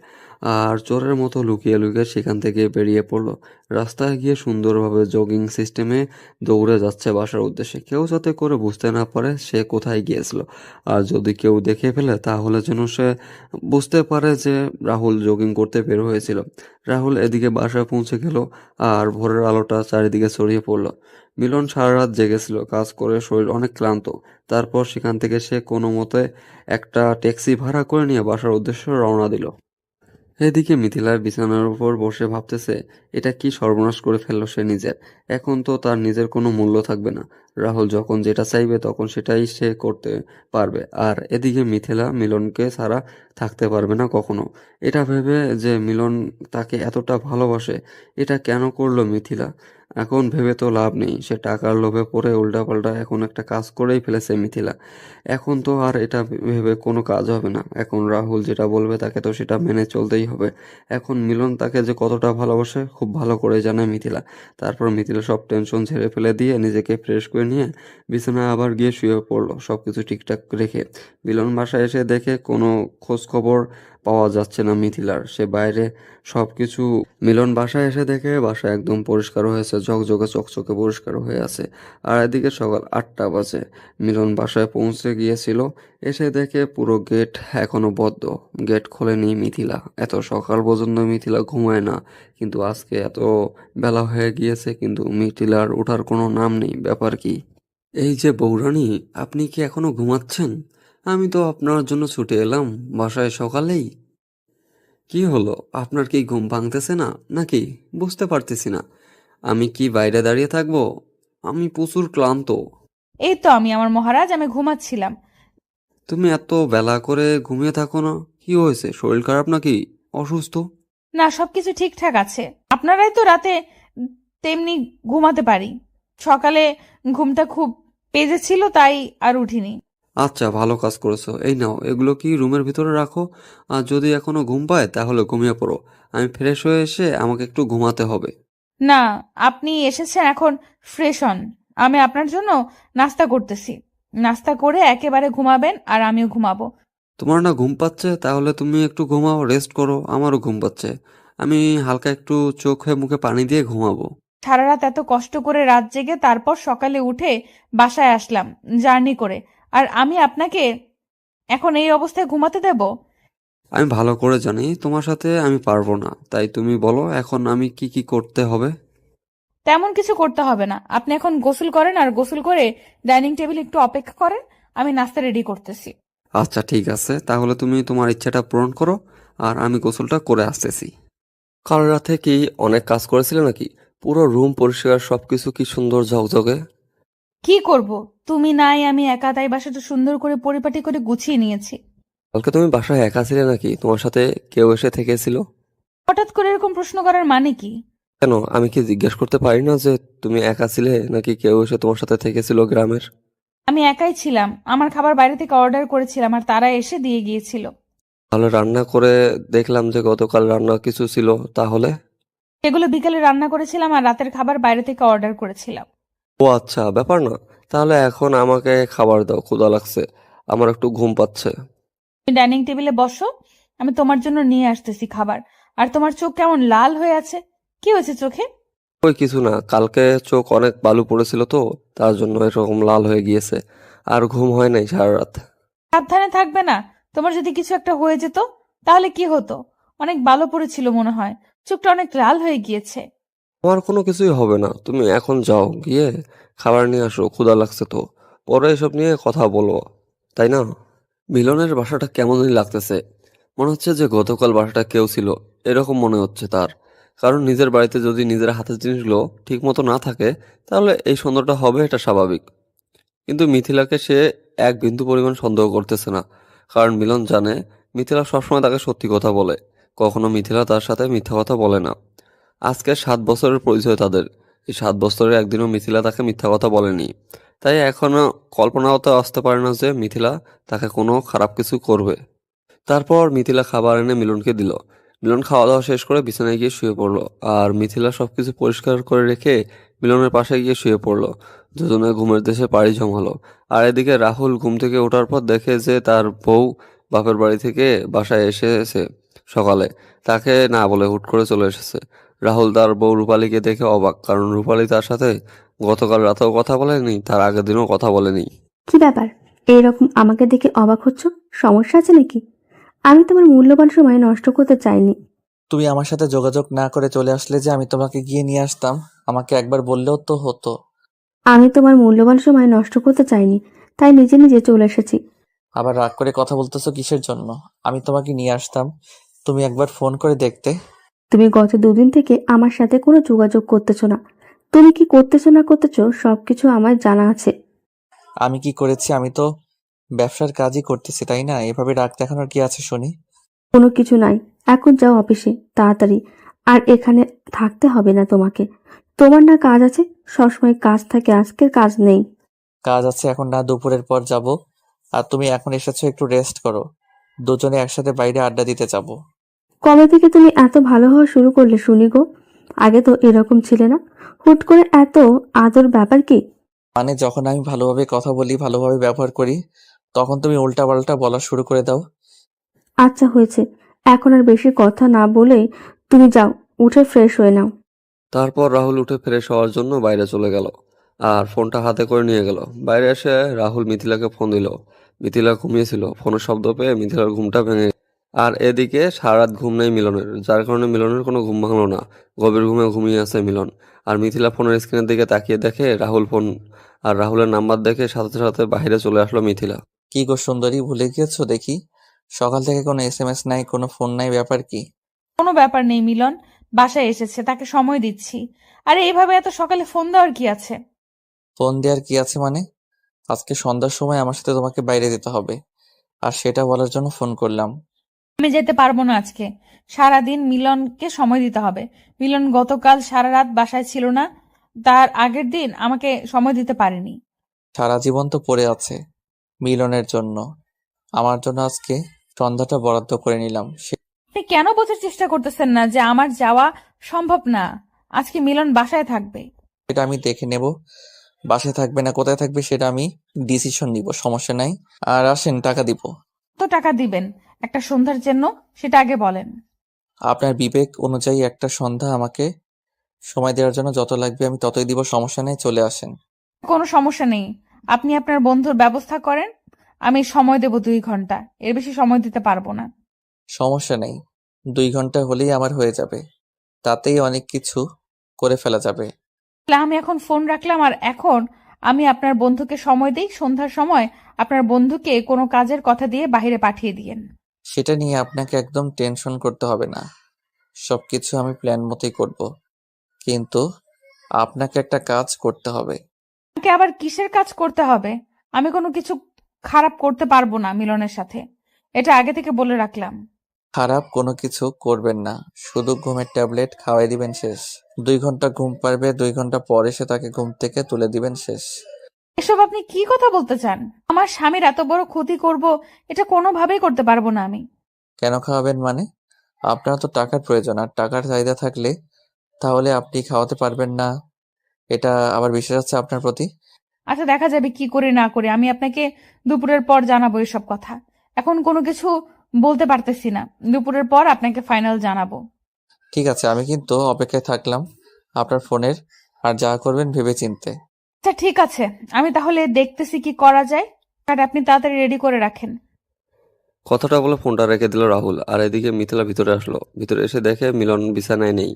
S4: আর চোরের মতো লুকিয়ে লুকিয়ে সেখান থেকে বেরিয়ে পড়লো। রাস্তায় গিয়ে সুন্দরভাবে জগিং সিস্টেমে দৌড়ে যাচ্ছে বাসার উদ্দেশ্যে, কেউ যাতে করে বুঝতে না পারে সে কোথায় গিয়েছিল। আর যদি কেউ দেখে ফেলে তাহলে যেন সে বুঝতে পারে যে রাহুল জগিং করতে বের হয়েছিল। রাহুল এদিকে বাসায় পৌঁছে গেল, আর ভোরের আলোটা চারিদিকে ছড়িয়ে পড়লো। মিলন সারা রাত জেগেছিল, কাজ করে শরীর অনেক ক্লান্ত। তারপর সেখান থেকে সে কোনো মতে একটা ট্যাক্সি ভাড়া করে নিয়ে বাসার উদ্দেশ্যে রওনা দিল। এদিকে মিথিলা বিছানার উপর বসে ভাবতেছে এটা কি সর্বনাশ করে ফেললো সে নিজের। এখন তো তার নিজের কোনো মূল্য থাকবে না। রাহুল যখন যেটা চাইবে তখন সেটাই সে করতে পারবে। আর এদিকে মিথিলা মিলনকে ছাড়া থাকতে পারবে না কখনো। এটা ভেবে যে মিলন তাকে এতটা ভালোবাসে, এটা কেন করলো মিথিলা? এখন ভেবে তো লাভ নেই। সে টাকার লোভে পড়ে উল্টাপাল্টা এখন একটা কাজ করেই ফেলেছে মিথিলা। এখন তো আর এটা ভেবে কোনো কাজ হবে না। এখন রাহুল যেটা বলবে তাকে তো সেটা মেনে চলতেই হবে। এখন মিলন তাকে যে কতটা ভালোবাসে খুব ভালো করে জানে মিথিলা। তারপর মিথিলা সব টেনশন ঝেড়ে ফেলে দিয়ে নিজেকে ফ্রেশ করে নিয়ে বিছানায় আবার গিয়ে শুয়ে পড়লো সবকিছু ঠিকঠাক রেখে। মিলন বাসায় এসে দেখে কোনো খোঁজ খবর পাওয়া যাচ্ছে না মিথিলার। সে বাইরে সবকিছু মিলন বাসায় এসে দেখে বাসা একদম পরিষ্কার হয়েছে, ঝকঝকে চকচকে পরিষ্কার হয়ে আছে। আর এদিকে সকাল 8টা বাজে। মিলন বাসায় পৌঁছে গিয়েছিল। এসে দেখে পুরো গেট এখনো বদ্ধ। গেট খোলেনি মিথিলা। এত সকাল পর্যন্ত মিথিলা ঘুমায় না, কিন্তু আজকে এত বেলা হয়ে গিয়েছে কিন্তু মিথিলার ওঠার কোনো নাম নেই। ব্যাপার কি? এই যে বৌরানী, আপনি কি এখনো ঘুমাচ্ছেন? আমি তো আপনার জন্য ছুটে এলাম বাসায় সকালেই। কি হলো, আপনার কি ঘুম ভাঙতেছে না নাকি? বুঝতে পারতেছি না। আমি কি বাইরে দাঁড়িয়ে থাকবো? আমি প্রচুর ক্লান্ত।
S1: এই তো আমার মহারাজ, আমি ঘুমাচ্ছিলাম।
S4: তুমি এত বেলা করে ঘুমিয়ে থাকো না? কি হয়েছে, শরীর খারাপ নাকি? অসুস্থ?
S1: না, সবকিছু ঠিকঠাক আছে। আপনারাই তো রাতে তেমনি ঘুমাতে পারি। সকালে ঘুমটা খুব পেজে ছিল, তাই আর উঠিনি।
S4: আচ্ছা, ভালো কাজ করেছো। এই নাও, এগুলো কি রুমের ভিতরে রাখো। আর যদি এখনো ঘুম পায় তাহলে ঘুমিয়ে পড়ো। আমি ফ্রেশ হয়ে এসে আমাকে একটু ঘুমাতে হবে।
S1: না, আপনি এসেছেন, এখন ফ্রেশ হন। আমি আপনার জন্য নাস্তা করতেছি। নাস্তা করে একেবারে ঘুমাবেন আর আমিও ঘুমাবো।
S4: তোমার না ঘুম পাচ্ছে? তাহলে তুমি একটু ঘুমাও, রেস্ট করো। আমারও ঘুম পাচ্ছে। আমি হালকা একটু চোখে মুখে পানি দিয়ে ঘুমাবো।
S1: সারা রাত এত কষ্ট করে রাত জেগে তারপর সকালে উঠে বাসায় আসলাম জার্নি করে, আর আমি আপনাকে এখন এই অবস্থায় ঘুমাতে দেব?
S4: আমি ভালো করে জানি তোমার সাথে আমি পারবো না, তাই তুমি বলো এখন আমি কি কি করতে হবে।
S1: তেমন কিছু করতে হবে না, আপনি এখন গোসল করেন, আর গোসল করে ডাইনিং টেবিলে একটু অপেক্ষা করেন। আমি নাস্তা রেডি করতেছি।
S4: আচ্ছা ঠিক আছে, তাহলে তুমি তোমার ইচ্ছাটা পূরণ করো আর আমি গোসলটা করে আসতেছি। কাল রাতে কি অনেক কাজ করেছিলে নাকি? পুরো রুম পরিষ্কার, সবকিছু কি সুন্দর ঝকঝকে।
S1: কি করব, তুমি নাই, আমি একা, তাই বাসাটা সুন্দর করে পরিপাটি করে গুছিয়ে নিয়েছি।
S4: কালকে তুমি বাসায় একা ছিলে নাকি তোমার সাথে কেউ এসে থেকেছিল?
S1: হঠাৎ করে এরকম প্রশ্ন করার মানে কি?
S4: কেন, আমি কি জিজ্ঞেস করতে পারি না যে তুমি একা ছিলে নাকি কেউ এসে তোমার সাথে থেকেছিল গ্রামের?
S1: আমি একাই ছিলাম, আমার খাবার বাইরে থেকে অর্ডার করেছিলাম আর তারা এসে দিয়ে গিয়েছিল।
S4: তাহলে রান্না করে দেখলাম যে গতকাল রান্না কিছু ছিল, তাহলে?
S1: সেগুলো বিকেলে রান্না করেছিলাম আর রাতের খাবার বাইরে থেকে অর্ডার করেছিলাম।
S4: ও আচ্ছা, ব্যাপার না। তাহলে এখন আমাকে খাবার দাও, ক্ষুধা লাগছে। আমার একটু ঘুম পাচ্ছে।
S1: তুমি ডাইনিং টেবিলে বসো, আমি তোমার জন্য নিয়ে আসতেছি খাবার। আর তোমার চোখ কেমন লাল হয়ে আছে, কি হয়েছে চোখে?
S4: ওই কিছু না, কালকে চোখ অনেক বালু পড়েছিল তো, তার জন্য এরকম লাল হয়ে গিয়েছে। আর ঘুম হয় নাই সারা রাত।
S1: সাবধানে থাকবে না? তোমার যদি কিছু একটা হয়ে যেত তাহলে কি হতো? অনেক ভালো পড়েছিল মনে হয়, চোখটা অনেক লাল হয়ে গিয়েছে।
S4: আমার কোনো কিছুই হবে না, তুমি এখন যাও, গিয়ে খাবার নিয়ে আসো, ক্ষুধা লাগছে তো। পরে এসব নিয়ে কথা বলবো, তাই না? মিলনের বাসাটা কেমনই লাগতেছে। মনে হচ্ছে যে গতকাল বাসাটা কেউ ছিল, এরকম মনে হচ্ছে তার। কারণ নিজের বাড়িতে যদি নিজের হাতের জিনিসগুলো ঠিক মতো না থাকে তাহলে এই সন্দেহটা হবে, এটা স্বাভাবিক। কিন্তু মিথিলাকে সে এক বিন্দু পরিমাণ সন্দেহ করতেছে না। কারণ মিলন জানে মিথিলা সবসময় তাকে সত্যি কথা বলে। কখনো মিথিলা তার সাথে মিথ্যা কথা বলে না। আজকে 7 বছরের পরিচয় তাদের। এই 7 বছরে একদিনও মিথিলা তাকে মিথ্যা কথা বলেনি। তাই এখনো কল্পনাও আসতে পারে না যে মিথিলা তাকে কোনো খারাপ কিছু করবে। তারপর মিথিলা খাবার এনে মিলনকে দিল। মিলন খাওয়া দাওয়া শেষ করে বিছানায় গিয়ে শুয়ে পড়লো। আর মিথিলা সবকিছু পরিষ্কার করে রেখে মিলনের পাশে গিয়ে শুয়ে পড়লো। দুজনে ঘুমের দেশে পাড়ি জমালো। আর এদিকে রাহুল ঘুম থেকে ওঠার পর দেখে যে তার বউ বাপের বাড়ি থেকে বাসায় এসেছে সকালে। তাকে না বলে হুট করে চলে এসেছে। রাহুল তার বউ রূপালীকে দেখে অবাক, কারণ রূপালী তার সাথে গতকাল রাতেও কথা বলেনি, তার আগের দিনও কথা বলেনি।
S5: কি ব্যাপার, এইরকম আমাকে দেখে অবাক হচ্ছ? সমস্যা আছে নাকি? আমি তোমার মূল্যবান সময় নষ্ট করতে চাইনি।
S2: তুমি আমার সাথে যোগাযোগ না করে চলে আসলে যে আমি তোমাকে গিয়ে নিয়ে আসতাম, আমাকে একবার বললেও তো হতো।
S5: আমি তোমার মূল্যবান সময় নষ্ট করতে চাইনি, তাই নিজে নিজে চলে এসেছি।
S2: আবার রাগ করে কথা বলতেছো কিসের জন্য? আমি তোমাকে নিয়ে আসতাম, তুমি একবার ফোন করে দেখতে।
S5: তুমি গত 2 দিন থেকে আমার সাথে কোনো যোগাযোগ করতেছো না। তুমি কি করতেছো না করতেছো সবকিছু আমার জানা আছে।
S2: আমি কি করেছি? আমি তো ব্যবসার কাজই করতেছি, তাই না? এভাবে রাগ দেখানোর কি আছে শুনি?
S5: কোনো কিছু নাই। এখন যাও অফিসে তাড়াতাড়ি। আর এখানে থাকতে হবে না তোমাকে। তোমার না কাজ আছে? সবসময় কাজ থাকে, আজকের কাজ নেই।
S2: কাজ আছে এখন না, দুপুরের পর যাব। আর তুমি এখন এসেছো, একটু রেস্ট করো। দুজনে একসাথে বাইরে আড্ডা দিতে যাব।
S5: কবে থেকে তুমি এত ভালো হওয়া শুরু করলে শুনি গো? আগে তো এরকম ছিলে না। হুট করে এত আদর ব্যাপার কি?
S2: মানে যখন আমি ভালোভাবে কথা বলি, ভালোভাবে ব্যবহার করি, তখন তুমি উল্টাপাল্টা বলা শুরু করে দাও।
S5: আচ্ছা হয়েছে। এখন আর বেশি কথা না বলে তুমি যাও, উঠে ফ্রেশ হয়ে নাও।
S4: তারপর রাহুল উঠে ফ্রেশ হওয়ার জন্য বাইরে চলে গেল আর ফোনটা হাতে করে নিয়ে গেল। বাইরে এসে রাহুল মিথিলাকে ফোন দিল। মিথিলা ঘুমিয়েছিল। ফোনের শব্দ পেয়ে মিথিলার ঘুমটা ভেঙে গেল। আর এদিকে সারা রাত ঘুম নেই মিলনের, যার কারণে মিলনের কোনো ঘুম ভাঙলো না। গভীর ঘুমে ঘুমিয়ে আছে মিলন। আর মিথিলা ফোনের স্ক্রিনের দিকে তাকিয়ে দেখে রাহুল ফোন, আর রাহুলের নাম্বার দেখে সাথে সাথে বাইরে চলে আসলো মিথিলা।
S2: কি গো সুন্দরী, ভুলে গিয়েছো দেখি? সকাল থেকে কোনো এসএমএস নাই, কোনো ফোন নাই, ব্যাপার কি?
S1: কোনো ব্যাপার নেই মিলন, বাসায় এসেছে, তাকে সময় দিচ্ছি। আরে এইভাবে এত সকালে ফোন দেওয়ার কি আছে?
S2: ফোন দেওয়ার কি আছে মানে? আজকে সন্ধ্যার সময় আমার সাথে তোমাকে বাইরে যেতে হবে, আর সেটা বলার জন্য ফোন করলাম।
S1: আমি যেতে পারবো না আজকে। সারাদিন মিলনকে সময় দিতে হবে। মিলন গতকাল সারা রাত বাসায় ছিল না, তার আগের দিন আমাকে সময় দিতে পারেনি।
S2: সারা জীবন তো পড়ে আছে মিলনের জন্য। আমার জন্য আজকে সন্ধ্যাটা বরাদ্দ করে নিলাম।
S1: আপনি কেন বোঝার চেষ্টা করতেছেন না যে আমার যাওয়া সম্ভব না? আজকে মিলন বাসায় থাকবে।
S2: সেটা আমি দেখে নেব। বাসায় থাকবে না কোথায় থাকবে সেটা আমি ডিসিশন নিব, সমস্যা নাই। আর আসেন, টাকা দিব।
S1: কত টাকা দিবেন একটা সন্ধ্যার জন্য, সেটা আগে বলেন।
S2: আপনার বিবেক অনুযায়ী একটা সন্ধ্যা আমাকে সময় দেওয়ার জন্য যত লাগবে আমি ততই দিব, সমস্যা নেই, চলে আসেন।
S1: কোনো সমস্যা নেই, আপনি আপনার বন্ধুর ব্যবস্থা করেন। আমি সময় দেব 2 ঘন্টা, এর বেশি সময় দিতে পারবো না।
S2: সমস্যা নেই, 2 ঘন্টা হলেই আমার হয়ে যাবে, তাতেই অনেক কিছু করে ফেলা যাবে।
S1: তাহলে আমি এখন ফোন রাখলাম, আর এখন আমি আপনার বন্ধুকে সময় দিই। সন্ধ্যার সময় আপনার বন্ধুকে কোনো কাজের কথা দিয়ে বাইরে পাঠিয়ে দিয়েন।
S2: সেটা নিয়ে আপনাকে একদম টেনশন করতে হবে না, সবকিছু আমি প্ল্যান মতোই করব। কিন্তু আপনাকে একটা কাজ করতে হবে।
S1: আমাকে আবার কিসের কাজ করতে হবে? আমি কোনো কিছু খারাপ করতে পারবো না মিলনের সাথে, এটা আগে থেকে বলে রাখলাম।
S2: খারাপ কোনো কিছু করবেন না, শুধু ঘুমের ট্যাবলেট খাওয়াই দিবেন, শেষ। 2 ঘন্টা ঘুম পারবে, 2 ঘন্টা পর এসে তাকে ঘুম থেকে তুলে দিবেন, শেষ।
S1: এসব আপনি কি কথা বলতে চান? আমার স্বামীর এত বড় ক্ষতি করব, এটা কোনোভাবেই করতে পারবো না আমি।
S2: কেন খাওয়াবেন মানে? আপনার তো টাকার প্রয়োজন, আর টাকার চাহিদা থাকলে তাহলে আপনি খাওয়াতে পারবেন না, এটা আবার বিশ্বাস আছে আপনার প্রতি?
S1: আচ্ছা, দেখা যাবে কি করে না করে। আমি আপনাকে দুপুরের পর জানাবো এসব কথা। এখন কোনো কিছু বলতে পারতেছি না, দুপুরের পর আপনাকে ফাইনাল জানাবো।
S2: ঠিক আছে, আমি কিন্তু অপেক্ষায় থাকলাম আপনার ফোনের। আর যা করবেন ভেবে চিনতে।
S1: আচ্ছা ঠিক আছে, আমি তাহলে দেখতেছি কি করা যায়। আর আপনি তাড়াতাড়ি রেডি করে রাখেন।
S4: কথাটা বলে ফোনটা রেখে দিল রাহুল। আর এদিকে মিথিলা ভিতরে আসলো। ভিতরে এসে দেখে মিলন বিছানায় নেই।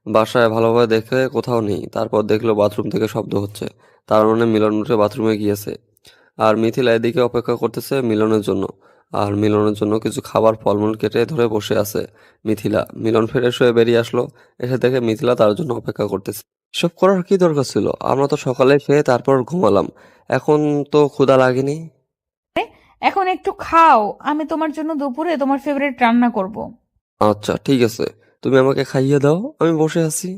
S4: বাসায় ভালোভাবে দেখে কোথাও নেই। তারপর দেখলো বাথরুম থেকে শব্দ হচ্ছে। তার মানে মিলন উঠে বাথরুমে গিয়েছে। আর মিথিলা এদিকে অপেক্ষা করতেছে মিলনের জন্য। আর মিলনের জন্য কিছু খাবার ফলমূল কেটে ধরে বসে আছে মিথিলা। মিলন ফ্রেশ হয়ে বেরিয়ে আসলো। এসে দেখে মিথিলা তার জন্য অপেক্ষা করতেছে। এসব করার কি দরকার ছিল? আমরা তো সকালে খেয়ে তারপর ঘুমালাম। এখন তো ক্ষুধা লাগেনি।
S1: এখন একটু খাও, আমি তোমার জন্য দুপুরে তোমার ফেভারিট রান্না করব।
S4: আচ্ছা ঠিক আছে, তুমি আমাকে খাইয়ে দাও, আমি বসে আছি।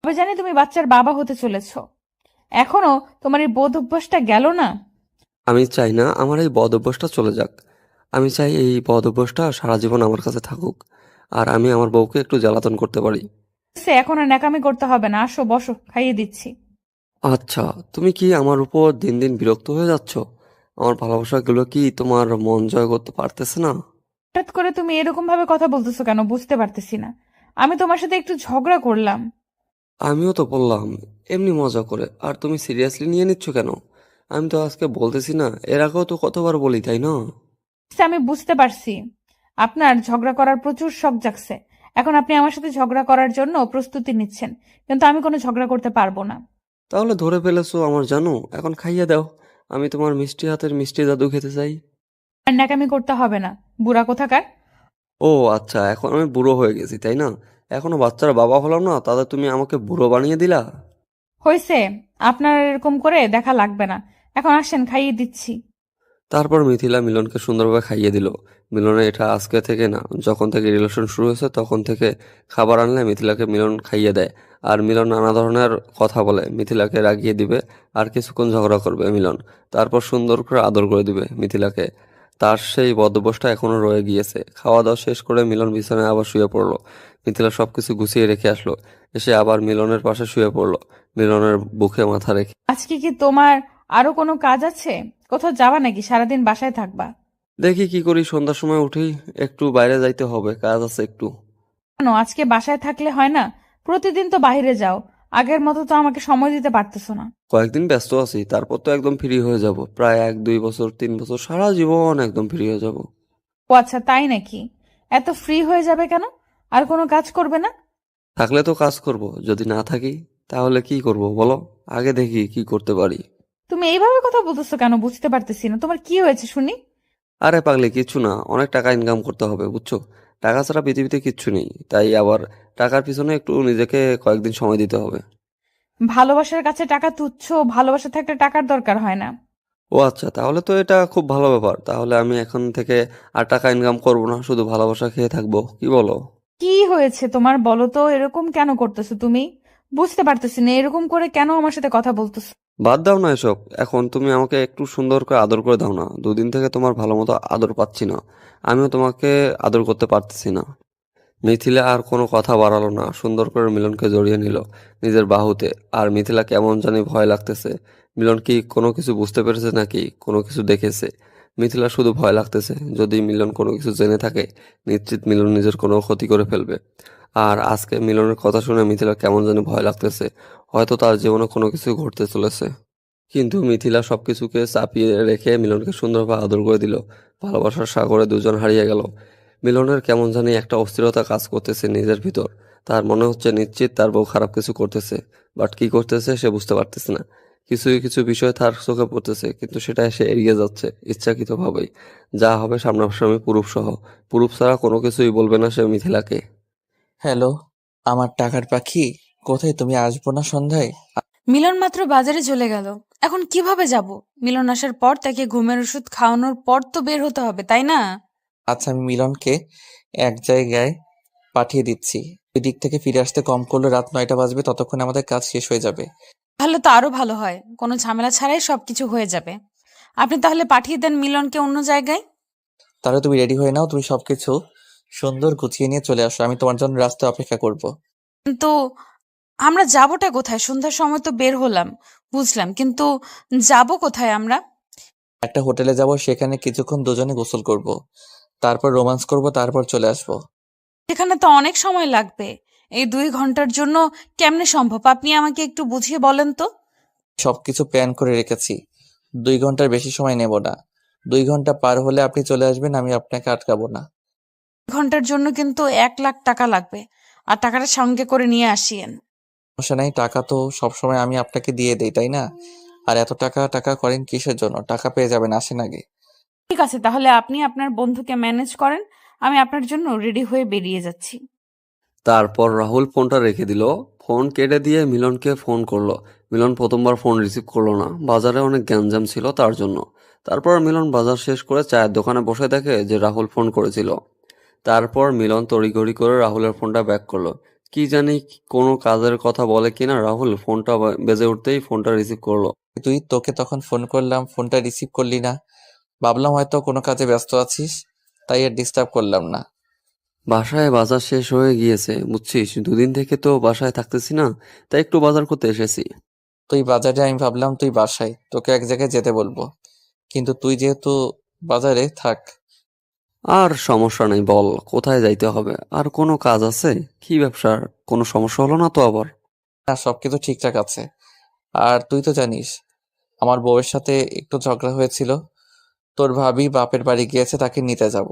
S1: তবে জানি তুমি বাচ্চার বাবা হতে চলেছো, এখনো তোমার এই বোধ অভ্যাসটা গেল না।
S4: আমি চাই না আমার এই বদ অভ্যাসটা চলে যাক। আমি চাই এই বদ অভ্যাসটা সারা জীবন আমার কাছে থাকুক, আর আমি আমার বউকে একটু জ্বালাতন করতে পারি।
S1: এখন আর ন্যাকামি করতে হবে না, আসো বসো, খাইয়ে দিচ্ছি।
S4: আচ্ছা, তুমি কি আমার উপর দিন দিন বিরক্ত হয়ে যাচ্ছ? আমার ভালোবাসাগুলো কি তোমার মন জয় করতে পারতেছে না?
S1: হঠাৎ করে তুমি এরকম ভাবে কথা বলতেছো কেন, বুঝতে পারতেছি না। আমি তোমার সাথে একটু ঝগড়া করলাম।
S4: আমিও তো বললাম এমনি মজা করে, আর তুমি সিরিয়াসলি নিয়ে নিচ্ছ কেন? আমি তো আজকে বলতেছি না, এর আগেও তো কতবার বলি, তাই না?
S1: আমি বুঝতে পারছি আপনার ঝগড়া করার প্রচুর শখ জাগছে। এখন আপনি আমার সাথে ঝগড়া করার জন্য প্রস্তুতি নিচ্ছেন, কিন্তু আমি কোনো ঝগড়া করতে পারবো না।
S4: তাহলে ধরে ফেলেছো আমার জানো, এখন খাইয়ে দাও। আমি তোমার মিষ্টি হাতের মিষ্টি জাদু খেতে চাই।
S1: আর ন্যাকামি করতে হবে না, বুড়া কোথাকার।
S4: ও আচ্ছা, এখন আমি বুড়ো হয়ে গেছি, তাই না? এখনো বাচ্চারা বাবা হলাম না, তাদের তুমি আমাকে বুড়ো বানিয়ে দিলা।
S1: হয়েছে, আপনার এরকম করে দেখা লাগবে না। এখন আসেন, খাইয়ে দিচ্ছি।
S4: তারপর মিথিলা মিলনকে সুন্দরভাবে খাইয়ে দিল। মিলনের এটা আজকে থেকে না, যখন থেকে রিলেশন শুরু হয়েছে তখন থেকে খাবার আনলে মিথিলাকে মিলন খাইয়ে দেয়। আর মিলন নানা ধরনের কথা বলে মিথিলাকে রাগিয়ে দিবে, আর কিছুক্ষণ ঝগড়া করবে মিলন। তারপর সুন্দর করে আদর করে দিবে মিথিলাকে। তার সেই বদভ্যাসটা এখনো রয়ে গিয়েছে। খাওয়া দাওয়া শেষ করে মিলন বিছানায় আবার শুয়ে পড়লো। মিথিলা সবকিছু গুছিয়ে রেখে আসলো। এসে আবার মিলনের পাশে শুয়ে পড়লো, মিলনের বুকে মাথা রেখে।
S1: আজকে কি তোমার আরো কোনো কাজ আছে? কোথাও যাবা নাকি সারাদিন বাসায় থাকবা?
S4: দেখি কি করি, সন্ধ্যার সময় উঠি, একটু বাইরে যাইতে হবে, কাজ আছে একটু।
S1: কেন আজকে বাসায় থাকলে হয় না? প্রতিদিন তো বাইরে যাও, আগের মতো তো আমাকে সময় দিতে পারতেছো না।
S4: কয়েকদিন ব্যস্ত আছি, তারপর তো একদম ফ্রি হয়ে যাব। প্রায় 1-2 বছর 3 বছর সারা জীবন একদম ফ্রি হয়ে যাব।
S1: ও আচ্ছা, তাই নাকি? এত ফ্রি হয়ে যাবে কেন? আর কোনো কাজ করবে না?
S4: থাকলে তো কাজ করব, যদি না থাকি তাহলে কি করব বলো? আগে দেখি কি করতে পারি।
S1: তুমি এইভাবে কথা বলতেছো কেন, বুঝতে পারতেছি না। তোমার কি হয়েছে শুনি?
S4: আরে পাগলি, কিচ্ছু না, অনেক টাকা ইনকাম করতে হবে বুঝছো। টাকা ছাড়া পৃথিবীতে কিচ্ছু নেই, তাই আবার টাকার পিছনে একটু নিজেকে কয়েকদিন সময় দিতে হবে।
S1: ভালোবাসার কাছে টাকা তুচ্ছ, ভালোবাসা থাকলে টাকার দরকার হয় না।
S4: ও আচ্ছা, তাহলে তো এটা খুব ভালো ব্যাপার। তাহলে আমি এখন থেকে আর টাকা ইনকাম করব না, শুধু ভালোবাসা খেয়ে থাকবো, কি বলো?
S1: কি হয়েছে তোমার বলো তো? এরকম কেন করতেছো তুমি? বুঝতে পারতেছি না, এরকম করে কেন আমার সাথে কথা বলতেছো?
S4: বাদ দাও না এসব, এখন তুমি আমাকে একটু সুন্দর করে আদর করে দাও না। দুদিন থেকে তোমার ভালো মতো আদর পাচ্ছি না, আমিও তোমাকে আদর করতে পারতেছি না। মিথিলা আর কোনো কথা বাড়ালো না, সুন্দর করে মিলনকে জড়িয়ে নিল নিজের বাহুতে। আর মিথিলা কেমন জানি ভয় লাগতেছে। মিলন কি কোনো কিছু বুঝতে পেরেছে নাকি কোনো কিছু দেখেছে? মিথিলা শুধু ভয় লাগতেছে, যদি মিলন কোনো কিছু জেনে থাকে নিশ্চিত মিলন নিজের কোনো ক্ষতি করে ফেলবে। আর আজকে মিলনের কথা শুনে মিথিলা কেমন জানি ভয় লাগতেছে, হয়তো তার জীবনে কোনো কিছু ঘটতে চলেছে। কিন্তু মিথিলা সবকিছুকে চাপিয়ে রেখে মিলনকে সুন্দরভাবে আদর করে দিল। ভালোবাসার সাগরে দুজন হারিয়ে গেল। মিলনের কেমন জানি একটা অস্থিরতা কাজ করতেছে নিজের ভিতর। তার মনে হচ্ছে নিশ্চিত তার বউ খারাপ কিছু করতেছে, বাট কি করতেছে সে বুঝতে পারতেছে না। কিছু কিছু বিষয় তার চোখে পড়তেছে, কিন্তু সেটা সে এড়িয়ে যাচ্ছে ইচ্ছাকৃতভাবেই। যা হবে সামনাসামনি প্রুফ সহ। প্রুফ ছাড়া কোনো কিছুই বলবে না সে মিথিলাকে।
S2: হ্যালো, আমার টাকার পাখি, কোথায় তুমি? আসবো না সন্ধ্যায়?
S6: মিলন মাত্র বাজারে চলে গেল, এখন কিভাবে যাব? মিলন আসার পর তাকে ঘুমের ওষুধ খাওয়ানোর পর তো বের হতে হবে, তাই না?
S2: আচ্ছা, আমি মিলনকে এক জায়গায় পাঠিয়ে দিচ্ছি। ওই দিক থেকে ফিরে আসতে কম করলে রাত 9টা বাজবে, ততক্ষণে আমাদের কাজ শেষ হয়ে যাবে।
S6: তাহলে তো আরো ভালো হয়, কোনো ঝামেলা ছাড়াই সবকিছু হয়ে যাবে। আপনি তাহলে পাঠিয়ে দেন মিলনকে অন্য জায়গায়।
S2: তাহলে তুমি রেডি হয়ে নাও, তুমি সবকিছু সুন্দর গুছিয়ে নিয়ে চলে আসো, আমি তোমার জন্য রাস্তায় অপেক্ষা করব।
S6: কিন্তু আমরা যাবোটা কোথায়? সন্ধ্যার সময় তো বের হলাম, বুঝলাম, কিন্তু যাব কোথায় আমরা?
S2: একটা হোটেলে যাব, সেখানে কিছুক্ষণ দুজনে গোসল করব, তারপর রোমান্স করব, তারপর চলে আসবো।
S6: সেখানে তো অনেক সময় লাগবে। এই 2 ঘন্টার জন্য কেমনে সম্ভব? আপনি আমাকে একটু বুঝিয়ে বলেন তো।
S2: সবকিছু প্ল্যান করে রেখেছি, 2 ঘন্টার বেশি সময় নেব না। 2 ঘন্টা পার হলে আপনি চলে আসবেন, আমি আপনাকে আটকাবো না।
S6: ঘন্টার জন্য কিন্তু 1 লাখ টাকা লাগবে, আর টাকাটা সঙ্গে করে নিয়ে আসিয়েন।
S2: সমস্যা নাই, টাকা তো সবসময় আমি আপনাকে দিয়ে দেই, তাই না? আর এত টাকা টাকা করেন কিসের জন্য? টাকা পেয়ে যাবেন, আসেন আগে।
S1: ঠিক আছে, তাহলে আপনি আপনার বন্ধুকে ম্যানেজ করেন, আমি আপনার জন্য রেডি হয়ে বেরিয়ে যাচ্ছি।
S4: তারপর রাহুল ফোনটা রেখে দিল। ফোন কেটে দিয়ে মিলনকে ফোন করলো। মিলন প্রথমবার ফোন রিসিভ করলো না, বাজারে অনেক গ্যাঞ্জাম ছিল তার জন্য। তারপর মিলন বাজার শেষ করে চায়ের দোকানে বসে দেখে যে রাহুল ফোন করেছিল। তারপর মিলন তড়িঘড়ি করে রাহুলের ফোনটা ব্যাক করলো। কি জানি কোনো কাজের কথা বলে কিনা রাহুল, ফোনটা বেজে উঠতেই ফোনটা রিসিভ করলো।
S2: তোকে তখন ফোন করলাম, ফোনটা রিসিভ করলি না। ভাবলাম হয়তো কোনো কাজে ব্যস্ত আছিস, তাই আর ডিস্টার্ব করলাম না।
S4: বাসায় বাজার শেষ হয়ে গিয়েছে বুঝছিস, দুদিন থেকে তো বাসায় থাকতেছি না, তাই একটু বাজার করতে এসেছি।
S2: তুই বাজারে, আমি ভাবলাম তুই বাসায়, তোকে এক জায়গায় যেতে বলবো, কিন্তু তুই যেহেতু বাজারে থাক।
S4: আর সমস্যা নেই, বল কোথায় যাইতে হবে? আর কোনো কাজ আছে? কি ব্যবসার কোনো সমস্যা হলো না তো আবার?
S2: না, সবকিছু ঠিকঠাক আছে। আর তুই তো জানিস আমার বউয়ের সাথে একটু ঝগড়া হয়েছিল, তোর ভাবি বাপের বাড়ি গিয়েছে, তাকে নিতে যাব।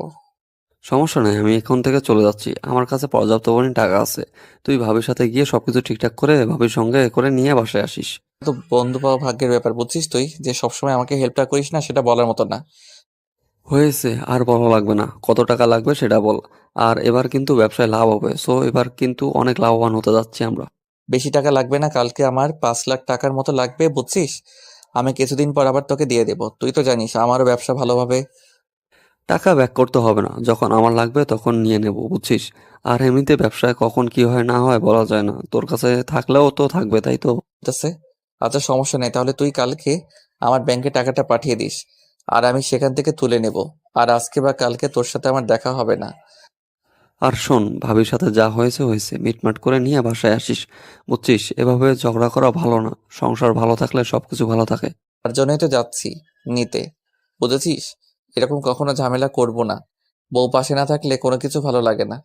S4: সমস্যা নেই, আমি এখন থেকে চলে যাচ্ছি, আমার কাছে পর্যাপ্ত পরিমাণ টাকা আছে। তুই ভাবির সাথে গিয়ে সবকিছু ঠিকঠাক করে ভাবির সঙ্গে করে নিয়ে বাসায় আসিস।
S2: তো বন্ধু পাওয়া ভাগ্যের ব্যাপার, বুঝছিস তুই যে সবসময় আমাকে হেল্পটা করিস না, সেটা বলার মতো না।
S4: হয়েছে, আর বলা লাগবে না। কত টাকা লাগবে সেটা বল। আর এবার কিন্তু ব্যবসায় লাভ হবে, সো এবার কিন্তু অনেক লাভবান হতে যাচ্ছি আমরা।
S2: বেশি টাকা লাগবে না, কালকে আমার 5 লাখ টাকার মতো লাগবে, বুঝছিস? আমি কিছুদিন পর আবার তোকে দিয়ে দেবো। তুই তো জানিস আমারও ব্যবসা ভালোভাবে।
S4: টাকা ব্যাক করতে হবে না, যখন আমার লাগবে তখন নিয়ে নেব, বুঝছিস? আর এমনিতে ব্যবসায় কখন কি হয় না হয় বলা যায় না, তোর কাছে থাকলেও তো থাকবে, তাই তো?
S2: আছে। আচ্ছা, সমস্যা নেই, তাহলে তুই কালকে আমার ব্যাংকে টাকাটা পাঠিয়ে দিস, আর আমি সেখান থেকে তুলে নেব। আর আজকে বা কালকে তোর সাথে আমার দেখা হবে না।
S4: আর শোন, ভাবির সাথে যা হয়েছে হয়েছে, মিটমাট করে নিয়ে বাসায় আসিস, বুঝছিস? এভাবে ঝগড়া করা ভালো না। সংসার ভালো থাকলে সবকিছু ভালো থাকে।
S2: তার জন্যই তো যাচ্ছি নিতে, বুঝেছিস? এরকম কখনো ঝামেলা করব না। বউ পাশে না থাকলে কোনো কিছু ভালো লাগে না,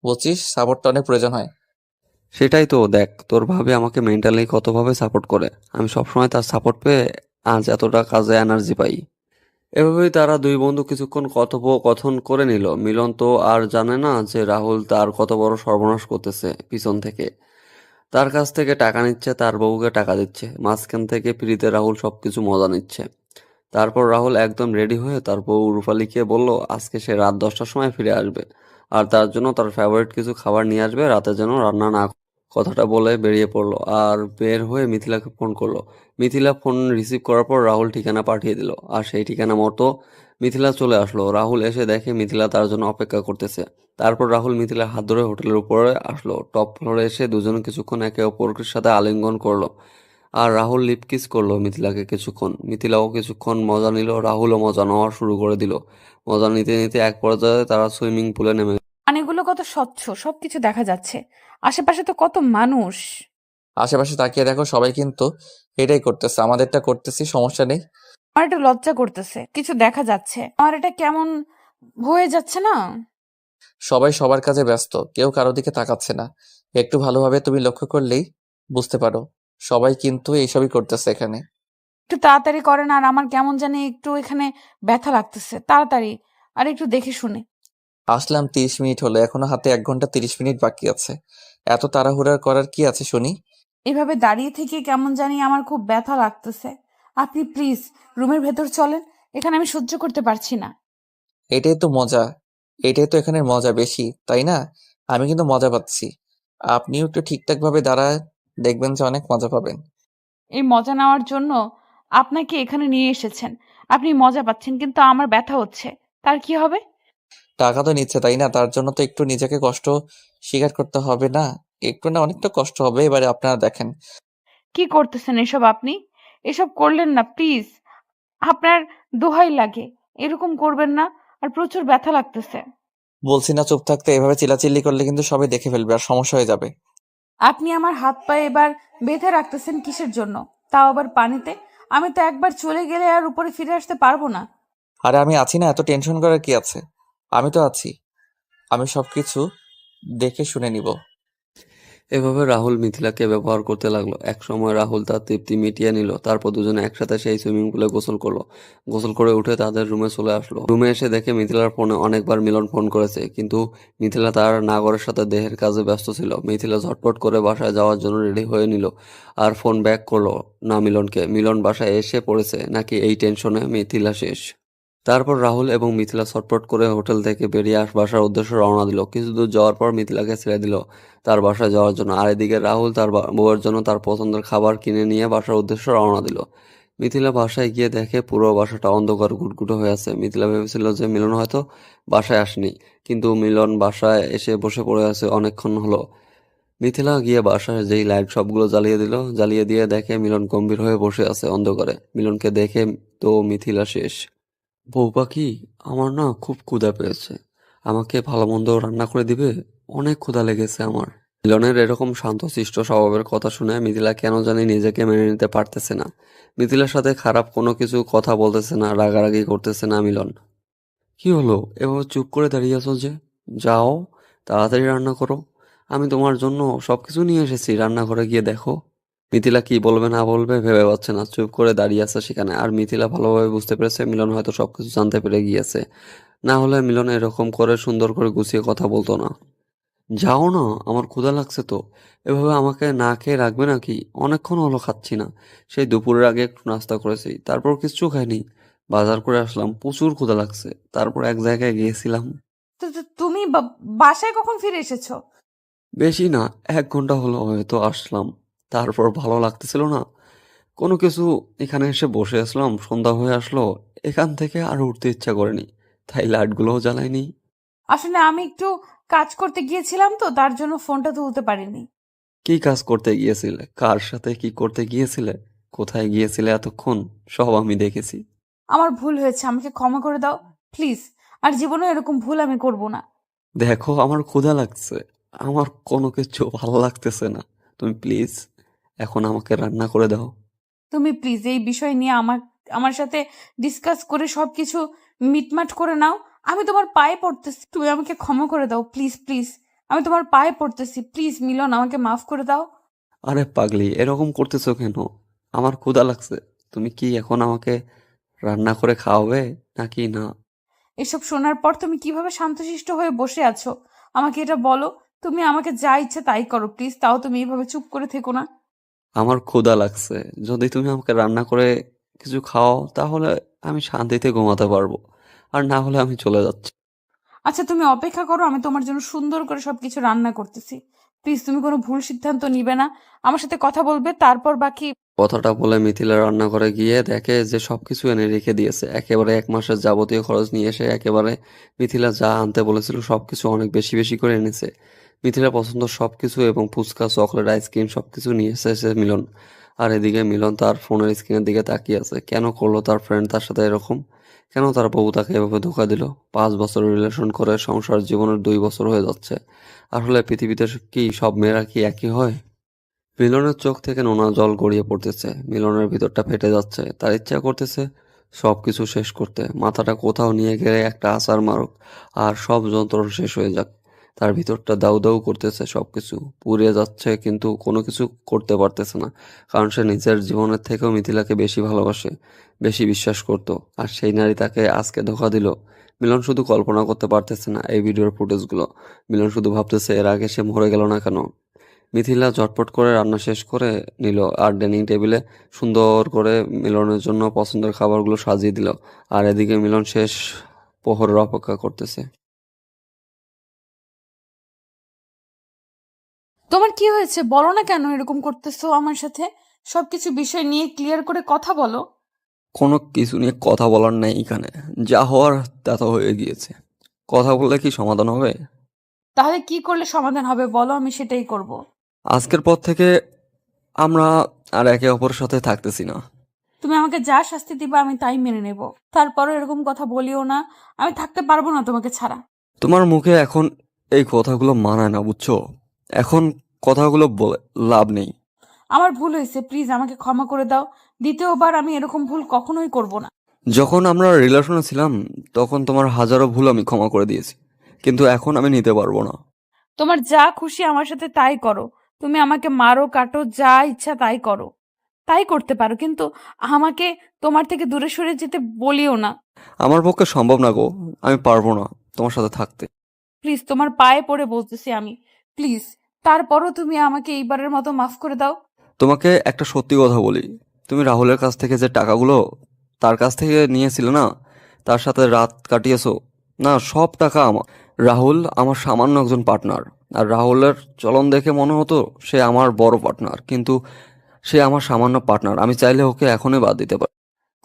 S2: বুঝছিস? সাপোর্টটা অনেক প্রয়োজন হয়।
S4: সেটাই তো, দেখ তোর ভাবি আমাকে মেন্টালি কতভাবে সাপোর্ট করে। আমি সবসময় তার সাপোর্ট পেয়ে আজ এতটা কাজে এনার্জি পাই। এভাবেই তারা দুই বন্ধু কিছুক্ষণ কথোপকথন করে নিল। মিলন তো আর জানে না যে রাহুল তার কত বড় সর্বনাশ করতেছে পিছন থেকে। তার কাছ থেকে টাকা নিচ্ছে, তার বউকে টাকা দিচ্ছে, মাঝখান থেকে ফ্রিতে রাহুল সবকিছু মজা নিচ্ছে। তারপর রাহুল একদম রেডি হয়ে তার বউ রূপালীকে বলল আজকে সে রাত 10টার সময় ফিরে আসবে, আর তার জন্য তার ফেভারিট কিছু খাবার নিয়ে আসবে, রাতে যেন রান্না না করে। কথাটা বলে বেরিয়ে পড়লো আর বের হয়ে মিথিলাকে ফোন করলো। মিথিলা ফোন রিসিভ করার পর রাহুল ঠিকানা পাঠিয়ে দিল, আর সেই ঠিকানা মতো মিথিলা চলে আসলো। রাহুল এসে দেখে মিথিলা তার জন্য অপেক্ষা করতেছে। তারপর রাহুল মিথিলার হাত ধরে হোটেলের উপরে আসলো। টপ ফ্লোরে এসে দুজন কিছুক্ষণ একে অপরের সাথে আলিঙ্গন করলো, আর রাহুল লিপ কিস করলো মিথিলাকে কিছুক্ষণ। মিথিলাও কিছুক্ষণ মজা নিল, রাহুলও মজা নেওয়া শুরু করে দিল। মজা নিতে নিতে এক পর্যায়ে তারা সুইমিং পুলে নেমে।
S1: পানিগুলো কত স্বচ্ছ, সবকিছু দেখা যাচ্ছে। আশেপাশে তো কত মানুষ।
S2: আশেপাশে তাকিয়ে দেখো, সবাই কিন্তু এটাই করতেছে, আমাদেরটা করতেছি, সমস্যা নেই।
S1: আমার এটা লজ্জা করতেছে, কিছু দেখা যাচ্ছে, আমার এটা কেমন হয়ে যাচ্ছে না।
S2: সবাই সবার কাজে ব্যস্ত, কেউ কারো দিকে তাকাচ্ছে না। একটু ভালোভাবে তুমি লক্ষ্য করলেই বুঝতে পারো, সবাই কিন্তু এইসবই করতেছে এখানে।
S1: একটু তাড়াতাড়ি করেন, আর আমার কেমন জানি একটু এখানে ব্যথা লাগতেছে, তাড়াতাড়ি আর একটু দেখে শুনে।
S2: আসলাম 30 মিনিট হলো, এখনো হাতে 1 ঘন্টা 30 মিনিট বাকি আছে। এত তাড়াহুড়া করার কি আছে শুনি?
S1: এভাবে দাঁড়িয়ে থেকে কেমন জানি আমার খুব ব্যথা লাগতেছে। আপনি প্লিজ রুমের ভেতর চলেন, এখানে আমি সহ্য করতে পারছি না।
S2: এটাই তো মজা, এটাই তো এখানের মজা বেশি, তাই না? আমি কিন্তু মজা পাচ্ছি। আপনিও একটু ঠিকঠাক ভাবে দাঁড়ায়, দেখবেন যে অনেক মজা পাবেন।
S1: এই মজা নেওয়ার জন্য আপনাকে এখানে নিয়ে এসেছেন, আপনি মজা পাচ্ছেন, কিন্তু আমার ব্যথা হচ্ছে, তার কি হবে?
S2: টাকা তো নিচ্ছে, তাই না? তার জন্য তো একটু নিজেকে কষ্ট স্বীকার করতে হবে না? একটু না, অনেকটা কষ্ট হবে। এবারে আপনারা দেখেন।
S1: কি করতেছেন এসব আপনি? এসব করলেন না প্লিজ, আপনার দোহাই লাগে, এরকম করবেন না। আর প্রচুর ব্যথা লাগতেছে।
S2: বলছি না চুপ থাকতে, এভাবে চিল্লাচিল্লি করলে কিন্তু সবাই দেখে ফেলবে আর সমস্যা হয়ে যাবে।
S1: আপনি আমার হাত পায়ে এবার বেঁধে রাখতেছেন কিসের জন্য, তাও আবার পানিতে? আমি তো একবার চলে গেলে আর উপরে ফিরে আসতে পারবো না।
S2: আরে আমি আছি না, এত টেনশন করার কি আছে? আমি তো আছি, আমি সবকিছু দেখে শুনে নিব।
S4: এভাবে রাহুল মিথিলাকে ব্যবহার করতে লাগলো। একসময় রাহুল তার তৃপ্তি মিটিয়ে নিল, তারপর দুজনে একসাথে সেই সুইমিং পুলে গোসল করলো। গোসল করে উঠে তাদের রুমে চলে আসলো। রুমে এসে দেখে মিথিলার ফোনে অনেকবার মিলন ফোন করেছে, কিন্তু মিথিলা তার নাগরের সাথে দেহের কাজে ব্যস্ত ছিল। মিথিলা ঝটপট করে বাসায় যাওয়ার জন্য রেডি হয়ে নিল, আর ফোন ব্যাক করলো না মিলনকে। মিলন বাসায় এসে পড়েছে নাকি এই টেনশনে মিথিলা শেষ। তারপর রাহুল এবং মিথিলা ছটফট করে হোটেল থেকে বেরিয়ে বাসার উদ্দেশ্যে রওনা দিল। কিছু দূর যাওয়ার পর মিথিলাকে ছেড়ে দিল তার বাসায় যাওয়ার জন্য, আর এদিকে রাহুল তার বউয়ের জন্য তার পছন্দের খাবার কিনে নিয়ে বাসার উদ্দেশ্যে রওনা দিল। মিথিলা বাসায় গিয়ে দেখে পুরো বাসাটা অন্ধকার ঘুটঘুটে হয়ে আছে। মিথিলা ভেবেছিল যে মিলন হয়তো বাসায় আসেনি, কিন্তু মিলন বাসায় এসে বসে পড়ে আছে অনেকক্ষণ হলো। মিথিলা গিয়ে বাসায় যেই লাইট সবগুলো জ্বালিয়ে দিল, জ্বালিয়ে দিয়ে দেখে মিলন গম্ভীর হয়ে বসে আছে অন্ধকারে। মিলনকে দেখে তো মিথিলা শেষ। বউ পাখি, আমার না খুব ক্ষুধা পেয়েছে, আমাকে ভালো মন্দ রান্না করে দিবে, অনেক ক্ষুধা লেগেছে আমার। মিলনের এরকম শান্তশিষ্ট স্বভাবের কথা শুনে মিথিলা কেন জানি নিজেকে মেনে নিতে পারতেছে না। মিথিলার সাথে খারাপ কোনো কিছু কথা বলতেছে না, রাগারাগি করতেছে না মিলন। কি হলো, এভাবে চুপ করে দাঁড়িয়ে আছো যে? যাও, তাড়াতাড়ি রান্না করো। আমি তোমার জন্য সবকিছু নিয়ে এসেছি, রান্নাঘরে গিয়ে দেখো। মিথিলা কি বলবে না বলবে ভেবে পাচ্ছে না, চুপ করে দাঁড়িয়ে আছে সেখানে। আর মিথিলা ভালোভাবে বুঝতে পেরেছে মিলন হয়তো সবকিছু জানতে পেরে গিয়েছে, না হলে মিলন এরকম করে সুন্দর করে গুছিয়ে কথা বলতো না। যাও না, আমার ক্ষুধা লাগছে তো। এভাবে আমাকে না খেয়ে রাখবে নাকি? অনেকক্ষণ হলো খাচ্ছি না, সেই দুপুরের আগে একটু নাস্তা করেছি, তারপর কিচ্ছু খাইনি। বাজার করে আসলাম, প্রচুর ক্ষুধা লাগছে। তারপর এক জায়গায় গিয়েছিলাম।
S1: তো তুমি বাসায় কখন ফিরে এসেছো?
S4: বেশি না, 1 ঘন্টা হলো হয়তো আসলাম। তারপর ভালো লাগতেছিল না কোনো কিছু, এখানে এসে বসে আসলাম। সন্ধ্যা হয়ে আসলো, এখান থেকে আর উঠতে ইচ্ছা করেনি, তাই লাইটগুলোও জ্বালাইনি।
S1: আসলে আমি একটু কাজ করতে গিয়েছিলাম তো, তার জন্য ফোনটা তুলতে পারিনি।
S4: কি কাজ করতে গিয়েছিলে? কার সাথে কি করতে গিয়েছিলে? কোথায় গিয়েছিলে এতক্ষণ? সব আমি দেখেছি।
S1: আমার ভুল হয়েছে, আমাকে ক্ষমা করে দাও প্লিজ। আর জীবনে এরকম ভুল আমি করব না।
S4: দেখো, আমার ক্ষুধা লাগছে, আমার কোনো কিছু ভালো লাগতেছে না। তুমি প্লিজ এখন আমাকে রান্না করে দাও।
S1: তুমি প্লিজ এই বিষয় নিয়ে আমার সাথে ডিসকাস করে সবকিছু মিটমাট করে নাও। আমি তোমার পায়ে পড়তেছি, তুমি আমাকে ক্ষমা করে দাও প্লিজ প্লিজ। আমি তোমার পায়ে পড়তেছি, প্লিজ মিলন আমাকে মাফ করে দাও।
S4: আরে পাগলি, এরকম করতেছো কেন? আমার ক্ষুধা লাগছে, তুমি কি এখন আমাকে রান্না করে খাওয়াবে নাকি না?
S1: এসব শোনার পর তুমি কিভাবে শান্তশিষ্ট হয়ে বসে আছো আমাকে এটা বলো। তুমি আমাকে যা ইচ্ছে তাই করো প্লিজ, তাও তুমি এইভাবে চুপ করে থেকো না।
S4: আমার ক্ষুধা লাগছে, যদি তুমি আমাকে রান্না করে কিছু খাও তাহলে আমি শান্তিতে ঘুমাতে পারবো, আর না হলে আমি চলে যাচ্ছি।
S1: আচ্ছা তুমি অপেক্ষা করো, আমি তোমার জন্য সুন্দর করে সবকিছু রান্না করতেছি। প্লিজ তুমি কোনো ভুল সিদ্ধান্ত নিবে না, আমার সাথে কথা বলবে, তারপর বাকি।
S4: কথাটা বলে মিথিলা রান্নাঘরে গিয়ে দেখে যে সবকিছু এনে রেখে দিয়েছে, একেবারে 1 মাসের যাবতীয় খরচ নিয়ে এসে একেবারে মিথিলা যা আনতে বলেছিল সবকিছু অনেক বেশি বেশি করে এনেছে। মিথিলা পছন্দ সবকিছু এবং ফুচকা, চকলেট, আইসক্রিম সবকিছু নিয়ে এসেছে মিলন। আর এদিকে মিলন তার ফোনের স্ক্রিনের দিকে তাকিয়ে আছে। কেন করলো তার ফ্রেন্ড তার সাথে এরকম? কেন তার বউ তাকে এভাবে ধোকা দিল? 5 বছর রিলেশন করে সংসার জীবনের 2 বছর হয়ে যাচ্ছে। আসলে পৃথিবীতে কি সব মেয়েরা কি একই হয়? মিলনের চোখ থেকে নোনা জল গড়িয়ে পড়তেছে, মিলনের ভিতরটা ফেটে যাচ্ছে। তার ইচ্ছা করতেছে সবকিছু শেষ করতে, মাথাটা কোথাও নিয়ে গেলে একটা আছাড় মারুক আর সব যন্ত্রণা শেষ হয়ে যাক। তার ভিতরটা দাউ দাউ করতেছে, সবকিছু পুড়ে যাচ্ছে, কিন্তু কোনো কিছু করতে পারতেছে না, কারণ সে নিজের জীবনের থেকেও মিথিলাকে বেশি ভালোবাসে, বেশি বিশ্বাস করত। আর সেই নারী তাকে আজকে ধোকা দিল। মিলন শুধু কল্পনা করতে পারতেছে না এই ভিডিওর ফুটেজগুলো। মিলন শুধু ভাবতেছে এর আগে সে মরে গেল না কেন। মিথিলা ঝটপট করে রান্না শেষ করে নিল আর ডাইনিং টেবিলে সুন্দর করে মিলনের জন্য পছন্দের খাবারগুলো সাজিয়ে দিল। আর এদিকে মিলন শেষ প্রহরের অপেক্ষা করতেছে।
S1: তোমার কি হয়েছে বলো না, কেন এরকম করতেছো আমার সাথে? সবকিছু বিষয় নিয়ে ক্লিয়ার করে কথা বলো।
S4: কোনো কিছু নিয়ে কথা বলার নেই এখানে, যা হওয়ার তা তো হয়ে গিয়েছে। কথা বললে কি সমাধান হবে?
S1: তাহলে কি করলে সমাধান হবে বলো, আমি সেটাই করব।
S4: আজকের পর থেকে আমরা আর একে অপরের সাথে থাকতেছি না।
S1: তুমি আমাকে যা শাস্তি দিবা আমি তাই মেনে নেব, তারপরও এরকম কথা বলিও না। আমি থাকতে পারবো না তোমাকে ছাড়া।
S4: তোমার মুখে এখন এই কথাগুলো মানায় না, বুঝছো? এখন কথাগুলো বলে লাভ নেই।
S1: আমার ভুল হয়েছে, প্লিজ আমাকে ক্ষমা করে দাও। দ্বিতীয়বার আমি এরকম ভুল কখনোই করব না।
S4: যখন আমরা রিলেশনে ছিলাম তখন তোমার হাজারো ভুল আমি ক্ষমা করে দিয়েছি, কিন্তু এখন আমি নিতে পারবো না।
S1: তোমার যা খুশি আমার সাথে তাই করো। তুমি আমাকে মারো কাটো যা ইচ্ছা তাই করো, তাই করতে পারো, কিন্তু আমাকে তোমার থেকে দূরে সরে যেতে বলিও না।
S4: আমার পক্ষে সম্ভব না গো, আমি পারবো না তোমার সাথে থাকতে।
S1: প্লিজ তোমার পায়ে পড়ে বলতেছি আমি, প্লিজ। তারপরও তুমি আমাকে এইবারের মতো মাফ করে দাও।
S4: তোমাকে একটা সত্যি কথা বলি, তুমি রাহুলের কাছ থেকে যে টাকাগুলো তার কাছ থেকে নিয়েছিলে না, তার সাথে রাত কাটিয়েছো না, সব টাকা আমার। রাহুল আমার সামান্য একজন পার্টনার, আর রাহুলের চলন দেখে মনে হতো সে আমার বড় পার্টনার, কিন্তু সে আমার সামান্য পার্টনার। আমি চাইলে ওকে এখনই বাদ দিতে পারি।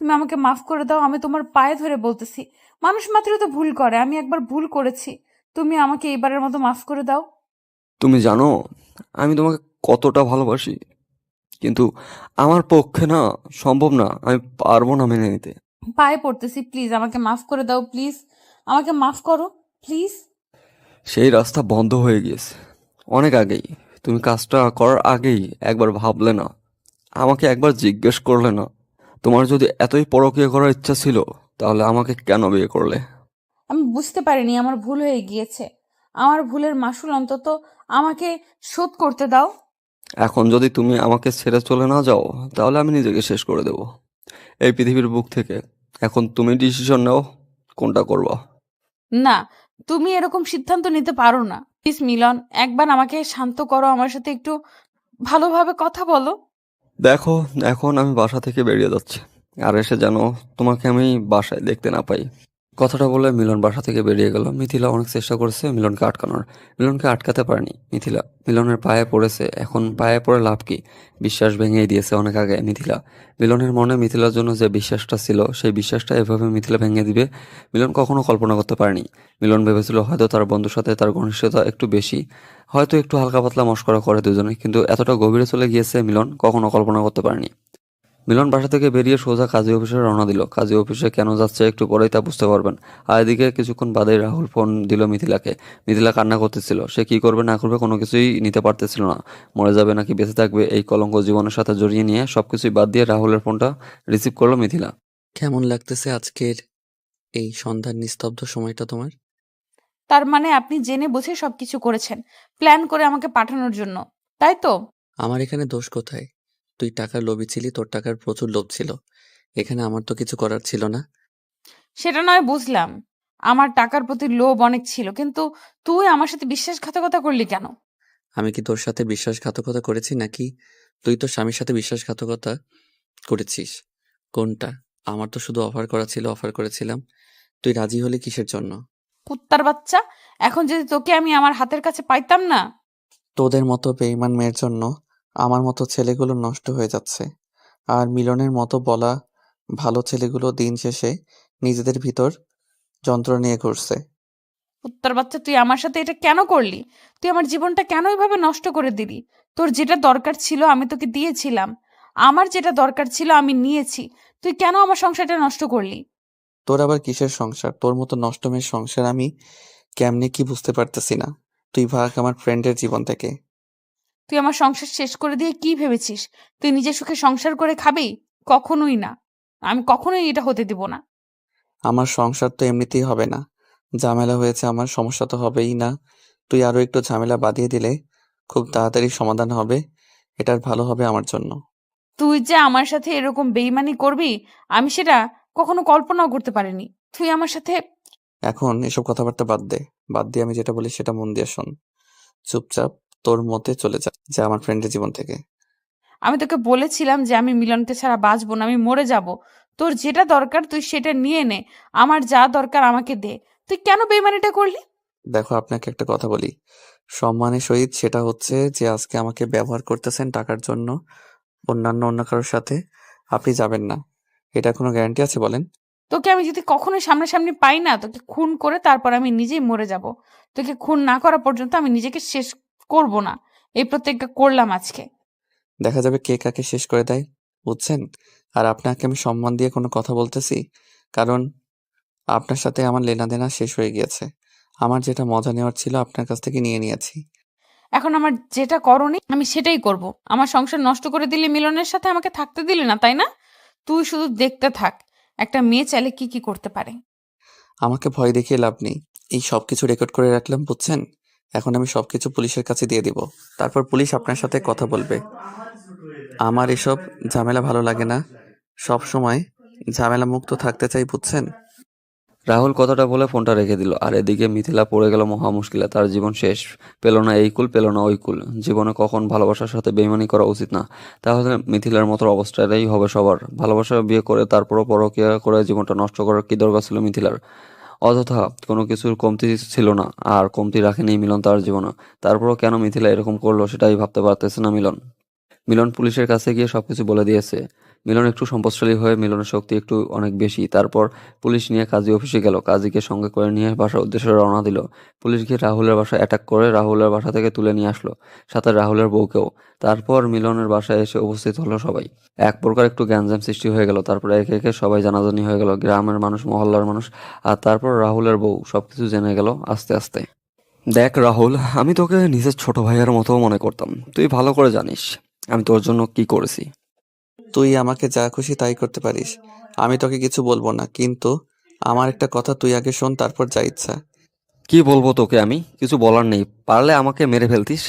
S1: তুমি আমাকে মাফ করে দাও, আমি তোমার পায়ে ধরে বলতেছি। মানুষ মাত্রই তো ভুল করে, আমি একবার ভুল করেছি। তুমি আমাকে এইবারের মতো মাফ করে দাও।
S4: তুমি জানো আমি তোমাকে কতটা ভালোবাসি, কিন্তু আমার পক্ষে না, সম্ভব না, আমি পারবো না মেনে নিতে।
S1: পায়ে পড়তেছি, প্লিজ আমাকে মাফ করে দাও, প্লিজ আমাকে মাফ করো প্লিজ।
S4: সেই রাস্তা বন্ধ হয়ে গিয়েছে অনেক আগেই। তুমি কাজটা করার আগেই একবার ভাবলে না, আমাকে একবার জিজ্ঞেস করলে না? তোমার যদি এতই পরকীয়া করার ইচ্ছা ছিল তাহলে আমাকে কেন বিয়ে করলে?
S1: আমি বুঝতে পারিনি, আমার ভুল হয়ে গিয়েছে। আমার ভুলের মাসুল অন্তত আমাকে শোধ করতে দাও।
S4: এখন যদি তুমি আমাকে ছেড়ে চলে না যাও তাহলে আমি নিজেকে শেষ করে দেব এই পৃথিবীর বুক থেকে। এখন তুমি ডিসিশন নাও, কোনটা করবা।
S1: না, তুমি এরকম সিদ্ধান্ত নিতে পারো না। প্লিজ মিলন, একবার আমাকে শান্ত করো, আমার সাথে একটু ভালোভাবে কথা বলো।
S4: দেখো, এখন আমি বাসা থেকে বেরিয়ে যাচ্ছি, আর এসে যেন তোমাকে আমি বাসায় দেখতে না পাই। কথাটা বলে মিলন বাসা থেকে বেরিয়ে গেল। মিথিলা অনেক চেষ্টা করেছে মিলনকে আটকানোর, মিলনকে আটকাতে পারেনি মিথিলা। মিলনের পায়ে পড়েছে, এখন পায়ে পড়ে লাভ কি? বিশ্বাস ভেঙেই দিয়েছে অনেক আগে মিথিলা। মিলনের মনে মিথিলার জন্য যে বিশ্বাসটা ছিল, সেই বিশ্বাসটা এভাবে মিথিলা ভেঙে দিবে মিলন কখনো কল্পনা করতে পারেনি। মিলন ভেবেছিল হয়তো তার বন্ধুর সাথে তার ঘনিষ্ঠতা একটু বেশি, হয়তো একটু হালকা পাতলা মশকরা করে দুজনে, কিন্তু এতটা গভীরে চলে গিয়েছে মিলন কখনো কল্পনা করতে পারেনি। মিলন বাসা থেকে বেরিয়ে সোজা কাজী অফিসে রওনা দিল। কাজী অফিসে কেন যাচ্ছে একটু পরেই তা বুঝতে পারবেন। আর এদিকে কিছুক্ষণ বাদেই রাহুল ফোন দিল মিথিলাকে। মিথিলা কান্না করতেছিল, সে কি করবে না করবে কোনো কিছুই নিতে পারতেছিল না। মরে যাবে নাকি বেঁচে থাকবে এই কলঙ্ক জীবনের সাথে জড়িয়ে নিয়ে সবকিছুই বাদ দিয়ে রাহুলের ফোনটা রিসিভ করলো মিথিলা।
S3: কেমন লাগতেছে আজকের এই সন্ধ্যার নিস্তব্ধ সময়টা তোমার?
S1: তার মানে আপনি জেনে বুঝে সবকিছু করেছেন, প্ল্যান করে আমাকে পাঠানোর জন্য, তাই তো?
S3: আমার এখানে দোষ কোথায়? তুই টাকার লোভী ছিলি, তোর টাকার প্রচুর লোভ ছিল। এখানে আমার তো কিছু করার ছিল না।
S1: সেটা নয় বুঝলাম, আমার টাকার প্রতি লোভ অনেক ছিল, কিন্তু তুই আমার সাথে বিশ্বাসঘাতকতা করলি কেন?
S3: আমি কি তোর সাথে বিশ্বাসঘাতকতা করেছি, নাকি তুই তোর স্বামীর সাথে বিশ্বাসঘাতকতা করেছিস? কোনটা? আমার তো শুধু অফার করা ছিল, অফার করেছিলাম। তুই রাজি হলি কিসের জন্য?
S1: কুত্তার বাচ্চা, এখন যদি তোকে আমি আমার হাতের কাছে পাইতাম না।
S2: তোদের মতো বেঈমান মেয়ের জন্য আমার মতো ছেলেগুলো নষ্ট হয়ে যাচ্ছে। আর মিলনের মতো বলা ভালো ছেলেগুলো দিন শেষে নিজেদের ভিতর যন্ত্র নিয়ে ঘুরছে।
S1: কুত্তার বাচ্চা, তুই আমার সাথে এটা কেন করলি? তুই আমার জীবনটা কেন এভাবে নষ্ট করে দিলি? তোর যেটা দরকার ছিল আমি তোকে দিয়েছিলাম, আমার যেটা দরকার ছিল আমি নিয়েছি, তুই কেন আমার সংসারটা নষ্ট করলি?
S2: তোর আবার কিসের সংসার? তোর মতো নষ্ট মেয়ের সংসার আমি কেমনে কি বুঝতে পারতেছি না। তুই ভাগ আমার ফ্রেন্ডের জীবন থেকে।
S1: তুই আমার সংসার শেষ করে দিয়ে কি ভেবেছিস তুই নিজের সুখে সংসার করে খাবি? কখনোই না, আমি কখনোই এটা হতে দিব না।
S2: আমার সংসার তো এমনিতেই হবে না। ঝামেলা হয়েছে, আমার সমস্যা তো হবেই না। তুই আরো একটু ঝামেলা বাঁধিয়ে দিলে খুব তাড়াতাড়ি সমাধান হবে। এটার ভালো হবে আমার জন্য।
S1: তুই যে আমার সাথে এরকম বেইমানি করবি আমি সেটা কখনো কল্পনাও করতে পারিনি। তুই আমার সাথে
S2: এখন এসব কথাবার্তা বাদ দে। বাদ দিয়ে আমি যেটা বলি সেটা মন দিয়ে শোন। চুপচাপ তোর মতে চলে যা আমার ফ্রেন্ডের জীবন থেকে।
S1: আমি তোকে বলেছিলাম যে আমি মিলনকে ছাড়া বাঁচবো না, আমি মরে যাব। তোর যেটা দরকার তুই সেটা নিয়ে নে, আমার যা দরকার আমাকে দে। তুই কেন বেইমানিটা করলি?
S2: দেখো, আপনাকে একটা কথা বলি সম্মানের সহিত, সেটা হচ্ছে যে আজকে আমাকে ব্যবহার করতেছেন টাকার জন্য অন্য কারোর সাথে আপনি যাবেন না, এটা কোনো গ্যারান্টি আছে বলেন?
S1: তোকে আমি যদি কখনোই সামনাসামনি পাই না, তোকে খুন করে তারপর আমি নিজেই মরে যাব। তোকে খুন না করা পর্যন্ত আমি নিজেকে শেষ করব না, এই প্রত্যেকটা করলাম আজকে।
S2: দেখা যাবে কে কাকে শেষ করে দেয়, বুঝছেন? আর আপনাকে আমি সম্মান দিয়ে কোনো কথা বলতেছি, কারণ আপনার সাথে আমার লেনাদেনা শেষ হয়ে গিয়েছে। আমার যেটা মজা নেওয়ার ছিল আপনার কাছ থেকে নিয়ে নিয়েছি।
S1: এখন আমার যেটা করণীয় আমি সেটাই করব। আমার সংসার নষ্ট করে দিলি, মিলনের সাথে আমাকে থাকতে দিলি না, তাই না? তুই শুধু দেখতে থাক একটা মেয়ে চাইলে কি কি করতে পারে।
S2: আমাকে ভয় দেখিয়ে লাভ নেই। এই সবকিছু রেকর্ড করে রাখলাম, বুঝছেন? এখন আমি সবকিছু পুলিশের কাছে দিয়ে দিব। তারপর পুলিশ আপনার সাথে কথা বলবে। আমার এসব ঝামেলা ভালো লাগে না। সব সময় ঝামেলা মুক্ত থাকতে চাই, বুঝছেন?
S4: রাহুল কথাটা বলে ফোনটা রেখে দিল। আর এদিকে মিথিলা পড়ে গেল মহা মুশকিলে। তার জীবন শেষ। পেল না এই কুল, পেল না ওই কুল। জীবনে কখন ভালোবাসার সাথে বেইমানি করা উচিত না। তাহলে মিথিলার মতো অবস্থাটাই হবে সবার। ভালোবাসা বিয়ে করে তারপরও পরকীয়া করে জীবনটা নষ্ট করার কি দরকার ছিল মিথিলার? অযথা কোনো কিছুর কমতি ছিল না, আর কমতি রাখেনি মিলন তার জীবনে। তারপরও কেন মিথিলা এরকম করলো সেটাই ভাবতে পারতেছে না মিলন। মিলন পুলিশের কাছে গিয়ে সবকিছু বলে দিয়েছে। মিলন একটু সম্পদশালী হয়ে মিলনের শক্তি একটু অনেক বেশি। তারপর পুলিশ নিয়ে কাজী অফিসে গেল। কাজীকে সঙ্গে করে নিয়ে বাসার উদ্দেশ্যে রওনা দিল। পুলিশ গিয়ে রাহুলের বাসায় অ্যাটাক করে রাহুলের বাসা থেকে তুলে নিয়ে আসলো, সাথে রাহুলের বউকেও। তারপর মিলনের বাসায় এসে উপস্থিত হলো সবাই। এক প্রকার একটু গ্যাঞ্জাম সৃষ্টি হয়ে গেল। তারপর একে একে সবাই জানাজানি হয়ে গেল, গ্রামের মানুষ, মহল্লার মানুষ। আর তারপর রাহুলের বউ সবকিছু জেনে গেল আস্তে আস্তে। দেখ রাহুল, আমি তোকে নিজের ছোট ভাইয়ের মতো মনে করতাম। তুই ভালো করে জানিস আমি তোর জন্য কি করেছি।
S2: তুই আমাকে যা খুশি তাই করতে পারিস, আমি তোকে কিছু বলবো না। কিন্তু আমার একটা কথা তুই আগে শোন, তারপর যা ইচ্ছা।
S4: কি বলবো তোকে? আমি কিছু বলার নেই। পারলে আমাকে মেরে ফেলতিস,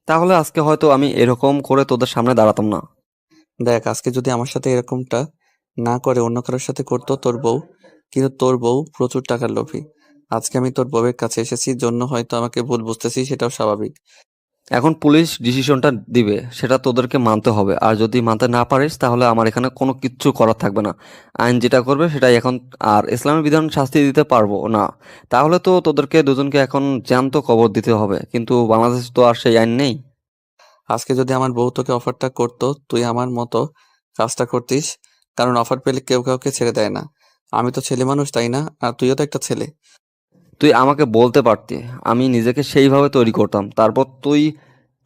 S4: তাহলে আজকে হয়তো আমি এরকম করে তোদের সামনে দাঁড়াতাম না।
S2: দেখ, আজকে যদি আমার সাথে এরকমটা না করে অন্য কারোর সাথে করতো তোর বউ, কিন্তু তোর বউ প্রচুর টাকার লোভী। আজকে আমি তোর বউয়ের কাছে এসেছি জন্য হয়তো আমাকে ভুল বুঝতেছি, সেটাও স্বাভাবিক।
S4: এখন পুলিশ ডিসিশনটা দিবে, সেটা তোদেরকে মানতে হবে। আর যদি মানতে না পারিস তাহলে আমার এখানে কোনো কিচ্ছু করার থাকবে না। আইন যেটা করবে সেটাই এখন। আর ইসলামের বিধান শাস্তি দিতে পারবো না, তাহলে তো তোদেরকে দুজনকে এখন জ্যান্ত কবর দিতে হবে। কিন্তু বাংলাদেশে তো আর সেই আইন নেই।
S2: আজকে যদি আমার বউ তোকে অফারটা করতো, তুই আমার মতো কাজটা করতিস? কারণ অফার পেলে কেউ কাউকে ছেড়ে দেয় না। আমি তো ছেলে মানুষ, তাই না? আর তুইও তো একটা ছেলে।
S4: তুই আমাকে বলতে পারতি, আমি নিজেকে সেইভাবে তৈরি করতাম, তারপর তুই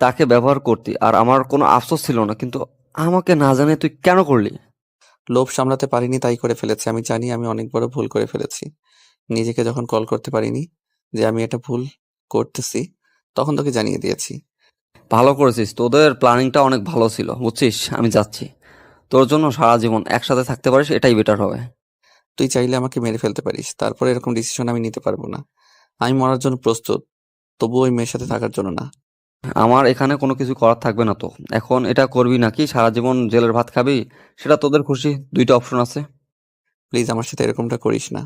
S4: তাকে ব্যবহার করতি, আর আমার কোনো আফসোস ছিল না। কিন্তু আমাকে না জানিয়ে তুই কেন করলি?
S2: লোভ সামলাতে পারিনি, তাই করে ফেলেছি। আমি জানি আমি অনেক বড় ভুল করে ফেলেছি। নিজেকে যখন কল করতে পারিনি যে আমি এটা ভুল করতেছি, তখন তোকে জানিয়ে দিয়েছি।
S4: ভালো করেছিস, তোদের প্ল্যানিংটা অনেক ভালো ছিল, বুঝছিস? আমি যাচ্ছি। তোর জন্য সারা জীবন একসাথে থাকতে পারিস, এটাই বেটার হবে।
S2: তুই চাইলে আমাকে মেরে ফেলতে পারিস, তারপরে এরকম ডিসিশন আমি নিতে পারবো না। আমি মরার জন্য প্রস্তুত, তবু ওই মেয়ের সাথে থাকার জন্য না।
S4: আমার এখানে কোনো কিছু করার থাকবে না তো। এখন এটা করবি নাকি সারা জীবন জেলের ভাত খাবি, সেটা তোদের খুশি। দুইটা অপশন আছে।
S2: প্লিজ আমার সাথে এরকমটা করিস না।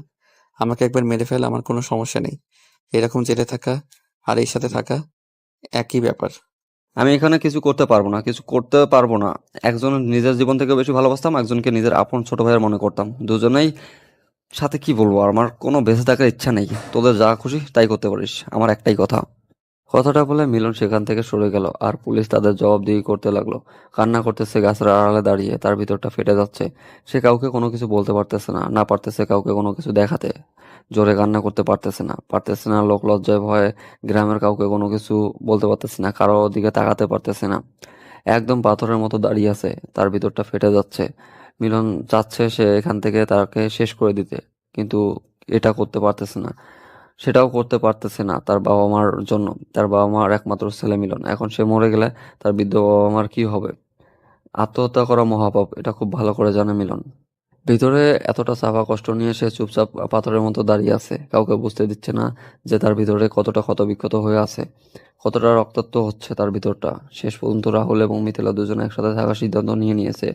S2: আমাকে একবার মেরে ফেল, আমার কোনো সমস্যা নেই। এরকম জেলে থাকা আর এই সাথে থাকা একই ব্যাপার।
S4: আমি এখানে কিছু করতে পারবো না, কিছু করতে পারবো না। একজন নিজের জীবন থেকে বেশি ভালোবাসতাম, একজনকে নিজের আপন ছোট ভাইয়ের মনে করতাম। দুজনেই সাথে কি বলবো, আমার কোনো বেঁচে থাকার ইচ্ছা নেই। তোদের যা খুশি তাই করতে পারিস, আমার একটাই কথা। কথাটা বলে মিলন সেখান থেকে সরে গেল, আর পুলিশ তাদের জবাবদিহি করতে লাগলো। কান্না করতেছে গাছের আড়ালে দাঁড়িয়ে, তার ভিতরটা ফেটে যাচ্ছে। সে কাউকে কোনো কিছু বলতে পারতেছে না, না পারতেছে কাউকে কোনো কিছু দেখাতে। জোরে কান্না করতে পারতেছে না লোক লজ্জায় ভয়ে। গ্রামের কাউকে কোনো কিছু বলতে পারতেছে না, কারো দিকে তাকাতে পারতেছে না। একদম পাথরের মতো দাঁড়িয়ে আছে, তার ভিতরটা ফেটে যাচ্ছে। মিলন চাচ্ছে সে এখান থেকে তাকে শেষ করে দিতে, কিন্তু এটা করতে পারতেছে না। সেটাও করতে পারতেছে না তার বাবা মার জন্য। তার বাবা মার একমাত্র ছেলে মিলন, এখন সে মরে গেলে তার বৃদ্ধ বাবা মার কি হবে? আত্মহত্যা করা মহাপাপ, এটা খুব ভালো করে জানে মিলন। ভিতরে এতটা চাপা কষ্ট নিয়ে সে চুপচাপ পাথরের মতো দাঁড়িয়ে আছে, কাউকে বুঝতে দিচ্ছে না যে তার ভিতরে কতটা ক্ষতবিক্ষত হয়ে আছে, কতটা রক্তাক্ত হচ্ছে তার ভিতরটা। শেষ পর্যন্ত রাহুল এবং মিথিলা দুজনে একসাথে থাকার সিদ্ধান্ত নিয়েছে।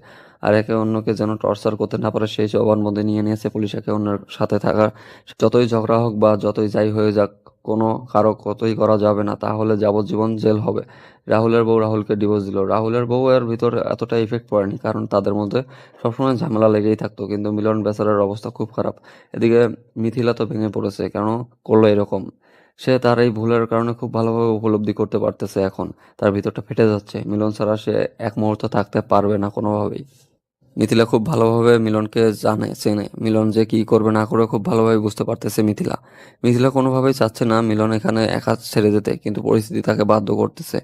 S4: আর একে অন্যকে যেন টর্চার করতে না পারে সেই জবানবন্দি নিয়েছে পুলিশ একে অন্যের সাথে থাকার। যতই ঝগড়া হোক বা যতই যাই হয়ে যাক, কোনো কারো কতই করা যাবে না, তাহলে যাবজ্জীবন জেল হবে। রাহুলের বউ রাহুলকে ডিভোর্স দিল। রাহুলের বউ এর ভিতরে এতটা ইফেক্ট পড়েনি, কারণ তাদের মধ্যে সবসময় ঝামেলা লেগেই থাকতো। কিন্তু মিলন বেচারার অবস্থা খুব খারাপ। এদিকে মিথিলা তো ভেঙে পড়েছে, কেন করলো এরকম। সে তার এই ভুলের কারণে খুব ভালোভাবে উপলব্ধি করতে পারতেছে। এখন তার ভিতরটা ফেটে যাচ্ছে। মিলন ছাড়া সে এক মুহূর্ত থাকতে পারবে না কোনোভাবেই। মিথিলা খুব ভালোভাবে মিলনকে জানে, চেনে। মিলন যে কি করবে না করবে খুব ভালোভাবে বুঝতে পারতেছে মিথিলা। মিথিলা কোনোভাবেই চাচ্ছে না মিলন এখানে একা ছেড়ে যেতে, কিন্তু পরিস্থিতি তাকে বাধ্য করতেছে।